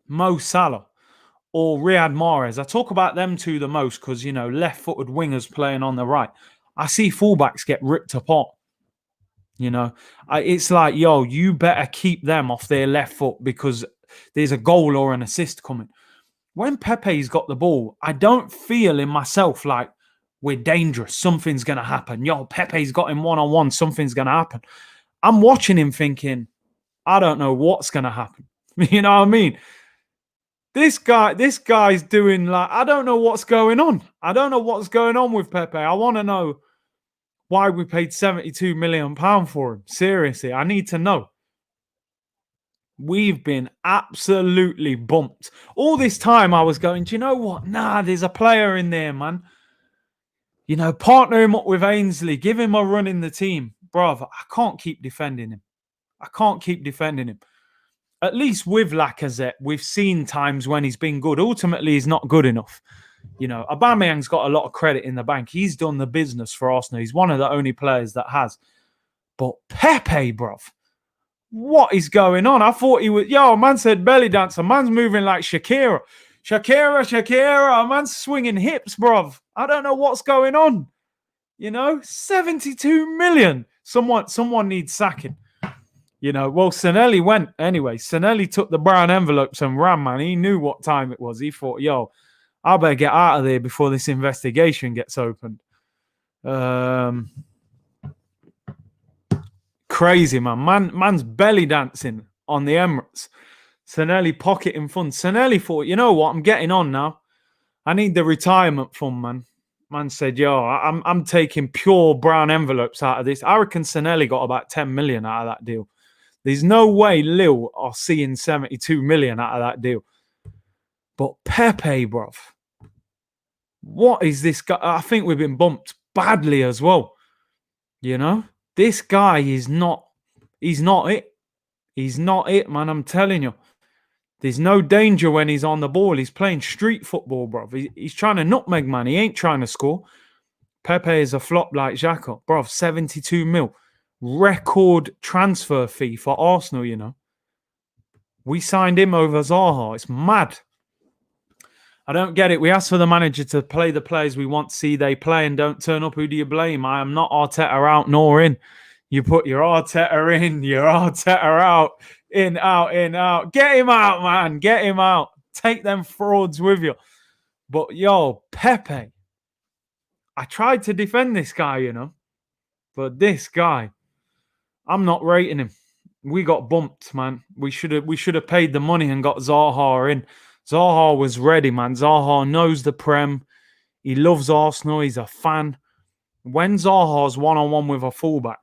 Mo Salah or Riyad Mahrez, I talk about them two the most because, left-footed wingers playing on the right. I see fullbacks get ripped apart. It's like, yo, you better keep them off their left foot because there's a goal or an assist coming. When Pepe's got the ball, I don't feel in myself like we're dangerous. Something's going to happen. Yo, Pepe's got him one-on-one. Something's going to happen. I'm watching him thinking, I don't know what's going to happen. You know what I mean? This guy's doing like, I don't know what's going on. I don't know what's going on with Pepe. I want to know why we paid £72 million for him. Seriously, I need to know. We've been absolutely bumped. All this time I was going, do you know what? Nah, there's a player in there, man. Partner him up with Ainsley. Give him a run in the team. Bruv, I can't keep defending him. At least with Lacazette, we've seen times when he's been good. Ultimately, he's not good enough. Aubameyang's got a lot of credit in the bank. He's done the business for Arsenal. He's one of the only players that has. But Pepe, bruv, what is going on? I thought he was... Yo, man said belly dancer. Man's moving like Shakira. Shakira. Man's swinging hips, bruv. I don't know what's going on. 72 million. Someone needs sacking. Well, Sanelli went anyway. Sanelli took the brown envelopes and ran, man. He knew what time it was. He thought, yo, I better get out of there before this investigation gets opened. Crazy, man. Man's belly dancing on the Emirates. Sanelli pocketing funds. Sanelli thought, you know what? I'm getting on now. I need the retirement fund, man. Man said, yo, I'm taking pure brown envelopes out of this. I reckon Sanelli got about 10 million out of that deal. There's no way Lille are seeing 72 million out of that deal. But Pepe, bruv. What is this guy? I think we've been bumped badly as well. This guy is not... He's not it. He's not it, man. I'm telling you. There's no danger when he's on the ball. He's playing street football, bro. He's trying to nutmeg, man. He ain't trying to score. Pepe is a flop like Xhaka. Bro, 72 mil. Record transfer fee for Arsenal, you know. We signed him over Zaha. It's mad. I don't get it. We asked for the manager to play the players we want to see they play and don't turn up. Who do you blame? I am not Arteta out nor in. You put your Arteta in, your Arteta out. In, out, in, out. Get him out, man. Get him out. Take them frauds with you. But, yo, Pepe. I tried to defend this guy, you know. But this guy, I'm not rating him. We got bumped, man. We should have paid the money and got Zaha in. Zaha was ready, man. Zaha knows the Prem. He loves Arsenal. He's a fan. When Zaha's one-on-one with a fullback,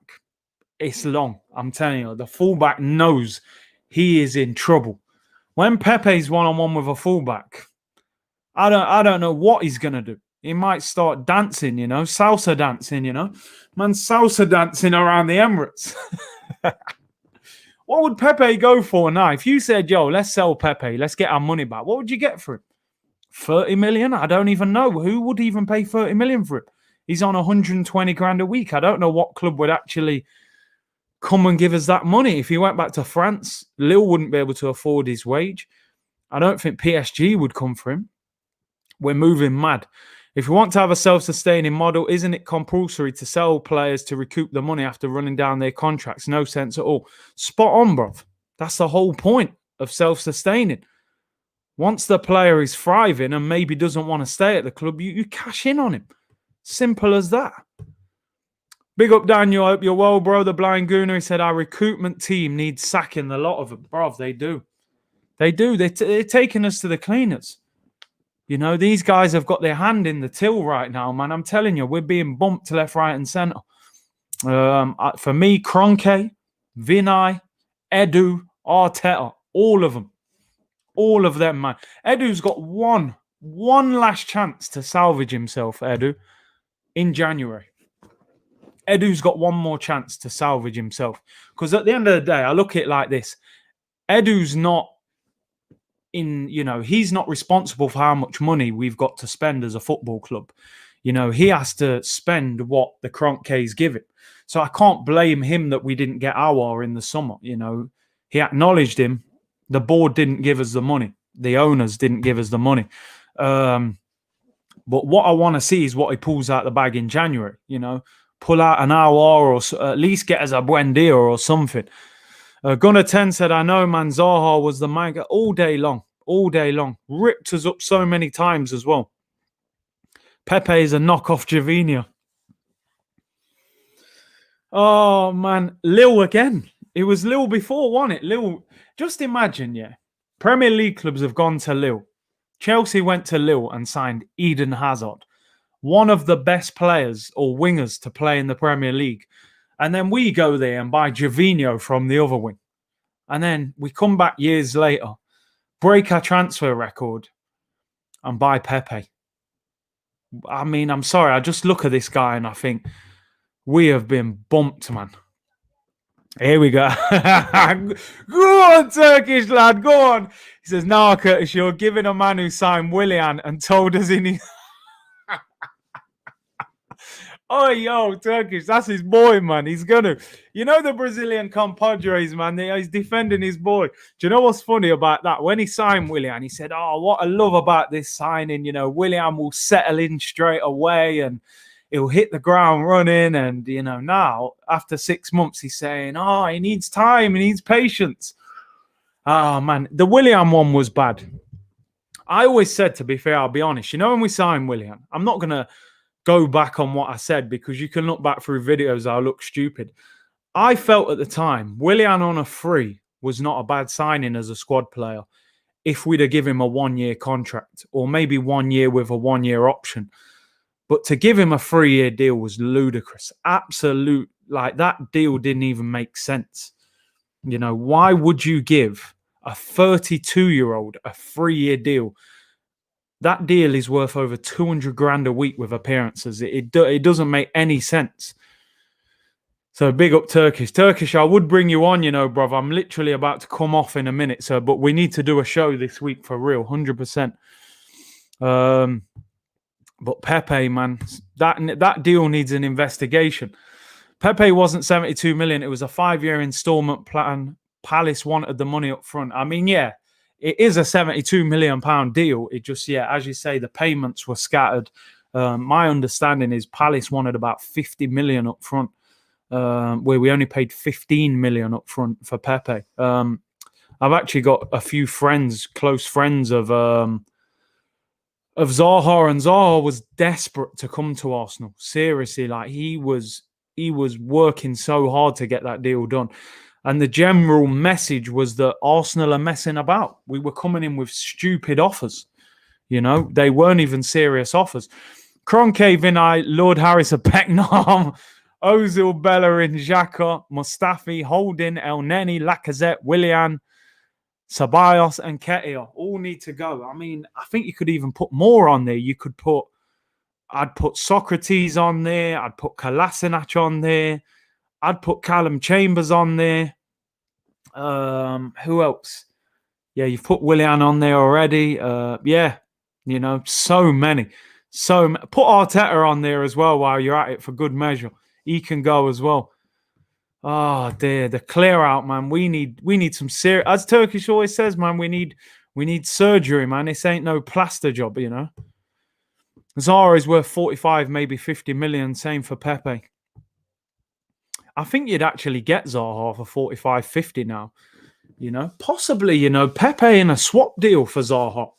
it's long. I'm telling you, the fullback knows he is in trouble. When Pepe's one-on-one with a fullback, I don't know what he's gonna do. He might start dancing, you know, salsa dancing, you know. Man, salsa dancing around the Emirates. What would Pepe go for now? If you said, yo, let's sell Pepe, let's get our money back, what would you get for him? 30 million? I don't even know. Who would even pay 30 million for him? He's on 120 grand a week. I don't know what club would actually come and give us that money. If he went back to France, Lille wouldn't be able to afford his wage. I don't think PSG would come for him. We're moving mad. If you want to have a self-sustaining model, isn't it compulsory to sell players to recoup the money after running down their contracts? No sense at all. Spot on, bruv. That's the whole point of self-sustaining. Once the player is thriving and maybe doesn't want to stay at the club, you cash in on him. Simple as that. Big up, Daniel. I hope you're well, bro. The Blind Gooner, he said, our recruitment team needs sacking a lot of them. Bruv, they do. They do. They're taking us to the cleaners. You know, these guys have got their hand in the till right now, man. I'm telling you, we're being bumped left, right, and centre. For me, Kroenke, Vinay, Edu, Arteta, all of them. All of them, man. Edu's got one last chance to salvage himself, Edu, in January. Edu's got one more chance to salvage himself. Because at the end of the day, I look at it like this. Edu's not he's not responsible for how much money we've got to spend as a football club. You know, he has to spend what the Kroenkes give him. So I can't blame him that we didn't get our in the summer. You know, he acknowledged him. The board didn't give us the money. The owners didn't give us the money. But what I want to see is what he pulls out the bag in January. You know, pull out an hour or at least get us a buen dia or something. Gunnar 10 said, I know, man, Zaha was the manga all day long. Ripped us up so many times as well. Pepe is a knockoff Javinha. Oh, man. Lille again. It was Lille before, wasn't it? Lille. Just imagine, yeah. Premier League clubs have gone to Lille. Chelsea went to Lille and signed Eden Hazard, one of the best players or wingers to play in the Premier League. And then we go there and buy Javinho from the other wing. And then we come back years later, break our transfer record, and buy Pepe. I mean, I'm sorry. I just look at this guy and I think we have been bumped, man. Here we go. Go on, Turkish lad. Go on. He says, no, Curtis, you're giving a man who signed Willian and told us in his... Oh, yo, Turkish, that's his boy, man. He's gonna, you know, the Brazilian compadres, man. He's defending his boy. Do you know what's funny about that? When he signed Willian, he said, oh, what I love about this signing, you know, Willian will settle in straight away and he'll hit the ground running. And, you know, now, after 6 months, he's saying, oh, he needs time, he needs patience. Oh, man, the Willian one was bad. I always said, to be fair, I'll be honest, you know, when we signed Willian, I'm not going to go back on what I said because you can look back through videos, I'll look stupid. I felt at the time, Willian on a free was not a bad signing as a squad player if we'd have given him a 1-year contract or maybe 1 year with a 1-year option. But to give him a 3-year deal was ludicrous. Absolute, like that deal didn't even make sense. You know, why would you give a 32-year-old a 3-year deal? That deal is worth over 200 grand a week with appearances. It doesn't make any sense. So big up Turkish. Turkish, I would bring you on, bruv. I'm literally about to come off in a minute, so but we need to do a show this week for real, 100%. But Pepe, man, that deal needs an investigation. Pepe wasn't 72 million. It was a 5-year installment plan. Palace wanted the money up front. I mean, yeah, it is a 72 million pound deal. It just, yeah, as you say, the payments were scattered. My understanding is Palace wanted about 50 million up front, where we only paid 15 million up front for Pepe. I've actually got a few friends, close friends of Zaha, and Zaha was desperate to come to Arsenal. Seriously, like he was working so hard to get that deal done. And the general message was that Arsenal are messing about. We were coming in with stupid offers. They weren't even serious offers. Kroenke, Vinay, Lord Harris of Peckham, Ozil, Bellerin, Xhaka, Mustafi, Holding, El Neni, Lacazette, Willian, Ceballos and Ketia all need to go. I mean, I think you could even put more on there. I'd put Socrates on there. I'd put Kolasinac on there. I'd put Callum Chambers on there. Who else? Yeah, you've put Willian on there already. So many. Put Arteta on there as well while you're at it for good measure. He can go as well. Oh dear, the clear out, man. We need some serious, as Turkish always says, man. We need surgery, man. This ain't no plaster job, Zaha is worth 45, maybe 50 million. Same for Pepe. I think you'd actually get Zaha for 45, 50 now. Possibly, Pepe in a swap deal for Zaha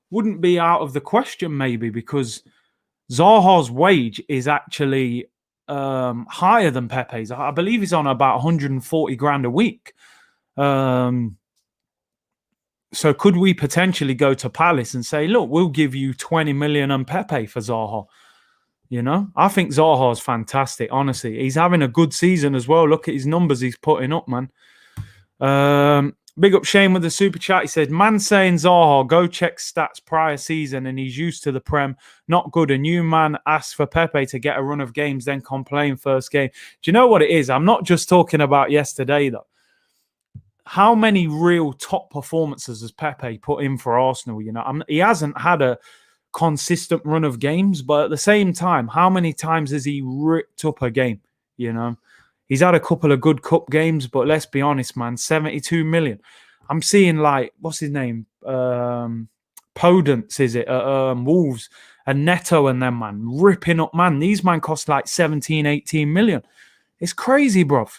wouldn't be out of the question, maybe, because Zaha's wage is actually higher than Pepe's. I believe he's on about 140 grand a week. So could we potentially go to Palace and say, look, we'll give you 20 million on Pepe for Zaha? I think Zaha's fantastic, honestly. He's having a good season as well. Look at his numbers he's putting up, man. Big up Shane with the super chat. He said, man saying Zaha, go check stats prior season and he's used to the Prem. Not good. A new man asked for Pepe to get a run of games, then complain first game. Do you know what it is? I'm not just talking about yesterday, though. How many real top performances has Pepe put in for Arsenal? He hasn't had a consistent run of games, but at the same time, how many times has he ripped up a game? He's had a couple of good cup games, but let's be honest, man, 72 million. I'm seeing, like, what's his name? Podence, is it? Wolves and Neto and them, man, ripping up, man. These man cost like 17, 18 million. It's crazy, bruv.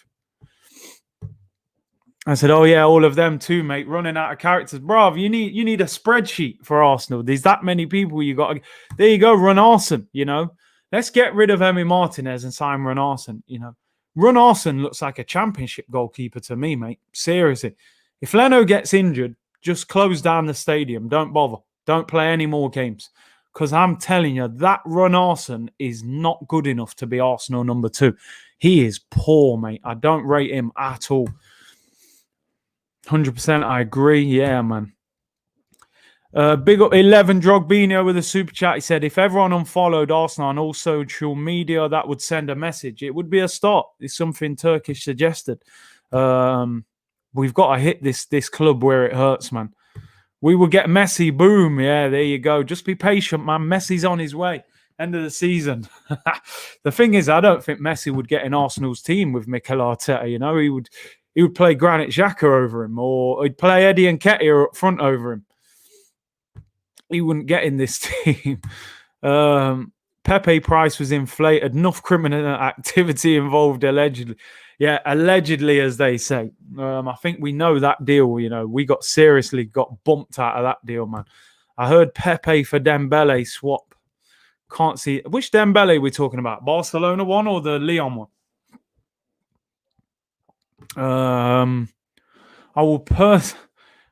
I said, oh, yeah, all of them too, mate. Running out of characters. Bruv, you need a spreadsheet for Arsenal. There's that many people you got. There you go, Runarsson, Let's get rid of Emi Martinez and sign Runarsson, Runarsson looks like a championship goalkeeper to me, mate. Seriously. If Leno gets injured, just close down the stadium. Don't bother. Don't play any more games. Because I'm telling you, that Runarsson is not good enough to be Arsenal number 2. He is poor, mate. I don't rate him at all. 100% I agree. Yeah, man. Big up 11 Drogbino with a super chat. He said, if everyone unfollowed Arsenal on all social media, that would send a message. It would be a start. It's something Turkish suggested. We've got to hit this club where it hurts, man. We will get Messi. Boom. Yeah, there you go. Just be patient, man. Messi's on his way. End of the season. The thing is, I don't think Messi would get in Arsenal's team with Mikel Arteta. He would play Granit Xhaka over him, or he'd play Eddie and Nketiah up front over him. He wouldn't get in this team. Pepe price was inflated. Enough criminal activity involved, allegedly. Yeah, allegedly, as they say. I think we know that deal. We got bumped out of that deal, man. I heard Pepe for Dembele swap. Can't see. Which Dembele we're talking about? Barcelona one or the Lyon one? I will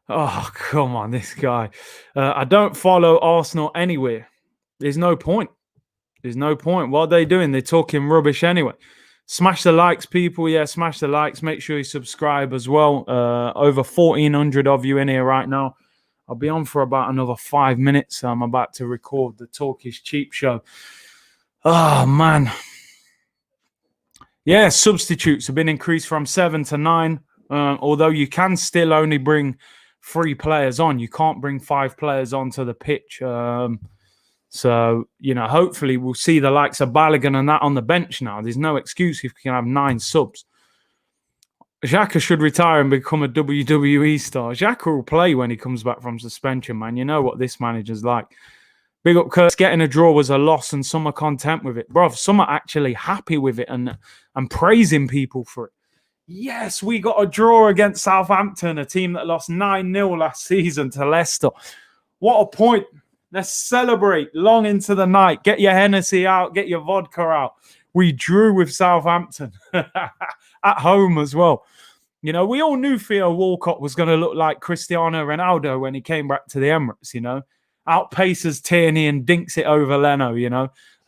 Oh, come on, this guy. I don't follow Arsenal anywhere. There's no point. What are they doing? They're talking rubbish anyway. Smash the likes, people. Yeah, smash the likes. Make sure you subscribe as well. Over 1,400 of you in here right now. I'll be on for about another 5 minutes. I'm about to record the Turkish Cheap Show. Oh, man. Yeah, substitutes have been increased from 7 to 9, although you can still only bring 3 players on. You can't bring 5 players onto the pitch. So, hopefully we'll see the likes of Balogun and that on the bench now. There's no excuse if we can have 9 subs. Xhaka should retire and become a WWE star. Xhaka will play when he comes back from suspension, man. You know what this manager's like. Big up Curtis. Getting a draw was a loss and some are content with it. Bro, some are actually happy with it and praising people for it. Yes, we got a draw against Southampton, a team that lost 9-0 last season to Leicester. What a point. Let's celebrate long into the night. Get your Hennessy out. Get your vodka out. We drew with Southampton at home as well. We all knew Theo Walcott was going to look like Cristiano Ronaldo when he came back to the Emirates, outpaces Tierney and dinks it over Leno,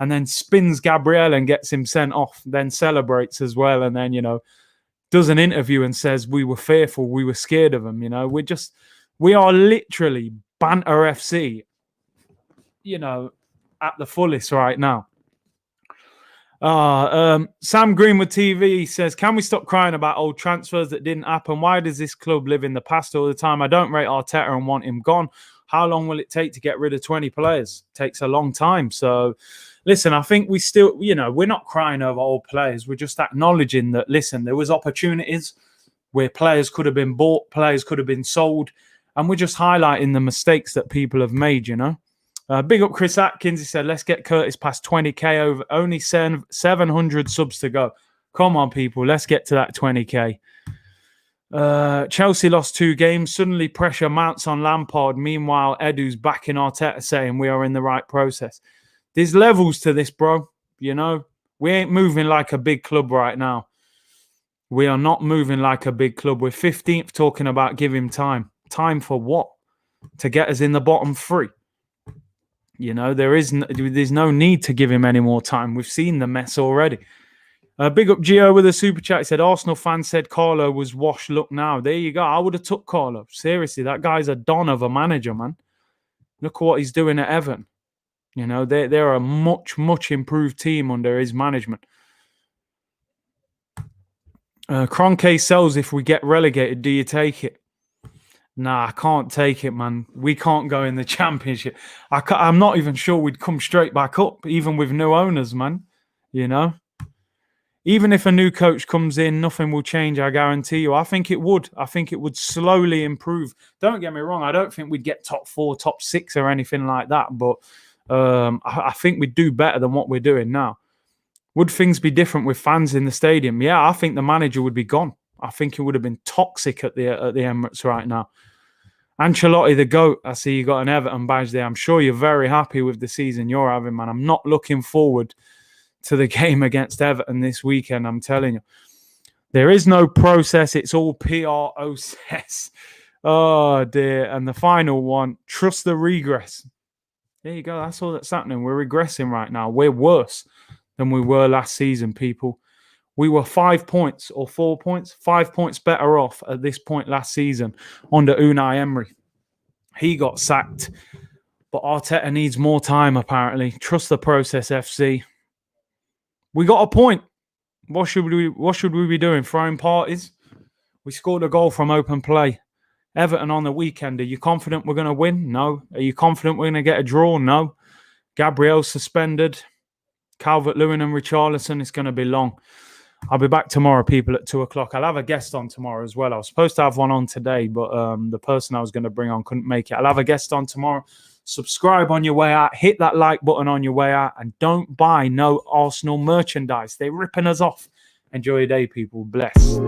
and then spins Gabriel and gets him sent off, then celebrates as well, and then, does an interview and says we were fearful, we were scared of him, we are literally banter FC, at the fullest right now. Sam Greenwood TV says, can we stop crying about old transfers that didn't happen? Why does this club live in the past all the time? I don't rate Arteta and want him gone. How long will it take to get rid of 20 players? It takes a long time. So, listen, I think we still, we're not crying over old players. We're just acknowledging that, listen, there was opportunities where players could have been bought, players could have been sold, and we're just highlighting the mistakes that people have made, Big up Chris Atkins. He said, let's get Curtis past 20k over only 700 subs to go. Come on, people. Let's get to that 20k. Chelsea lost 2 games. Suddenly pressure mounts on Lampard. Meanwhile, Edu's backing Arteta saying we are in the right process. There's levels to this, bro. We ain't moving like a big club right now. We are not moving like a big club. We're 15th talking about give him time. Time for what? To get us in the bottom 3. There's no need to give him any more time. We've seen the mess already. Big up Gio with a super chat. He said, Arsenal fan said Carlo was washed. Look now. There you go. I would have took Carlo. Seriously, that guy's a don of a manager, man. Look at what he's doing at Everton. They're a much, much improved team under his management. Kroenke sells if we get relegated. Do you take it? Nah, I can't take it, man. We can't go in the Championship. I'm not even sure we'd come straight back up, even with new owners, man. Even if a new coach comes in, nothing will change, I guarantee you. I think it would. I think it would slowly improve. Don't get me wrong. I don't think we'd get top 4, top 6 or anything like that. But I think we'd do better than what we're doing now. Would things be different with fans in the stadium? Yeah, I think the manager would be gone. I think it would have been toxic at the Emirates right now. Ancelotti, the GOAT. I see you got an Everton badge there. I'm sure you're very happy with the season you're having, man. I'm not looking forward to the game against Everton this weekend, I'm telling you. There is no process. It's all process. Oh, dear. And the final one, trust the regress. There you go. That's all that's happening. We're regressing right now. We're worse than we were last season, people. We were 5 points or 4 points, 5 points better off at this point last season under Unai Emery. He got sacked, but Arteta needs more time, apparently. Trust the process, FC. We got a point. What should we be doing? Throwing parties? We scored a goal from open play. Everton on the weekend. Are you confident we're going to win? No. Are you confident we're going to get a draw? No. Gabriel suspended. Calvert-Lewin and Richarlison. It's going to be long. I'll be back tomorrow, people, at 2 o'clock. I'll have a guest on tomorrow as well. I was supposed to have one on today, but the person I was going to bring on couldn't make it. I'll have a guest on tomorrow. Subscribe on your way out. Hit that like button on your way out. And don't buy no Arsenal merchandise. They're ripping us off. Enjoy your day, people. Bless.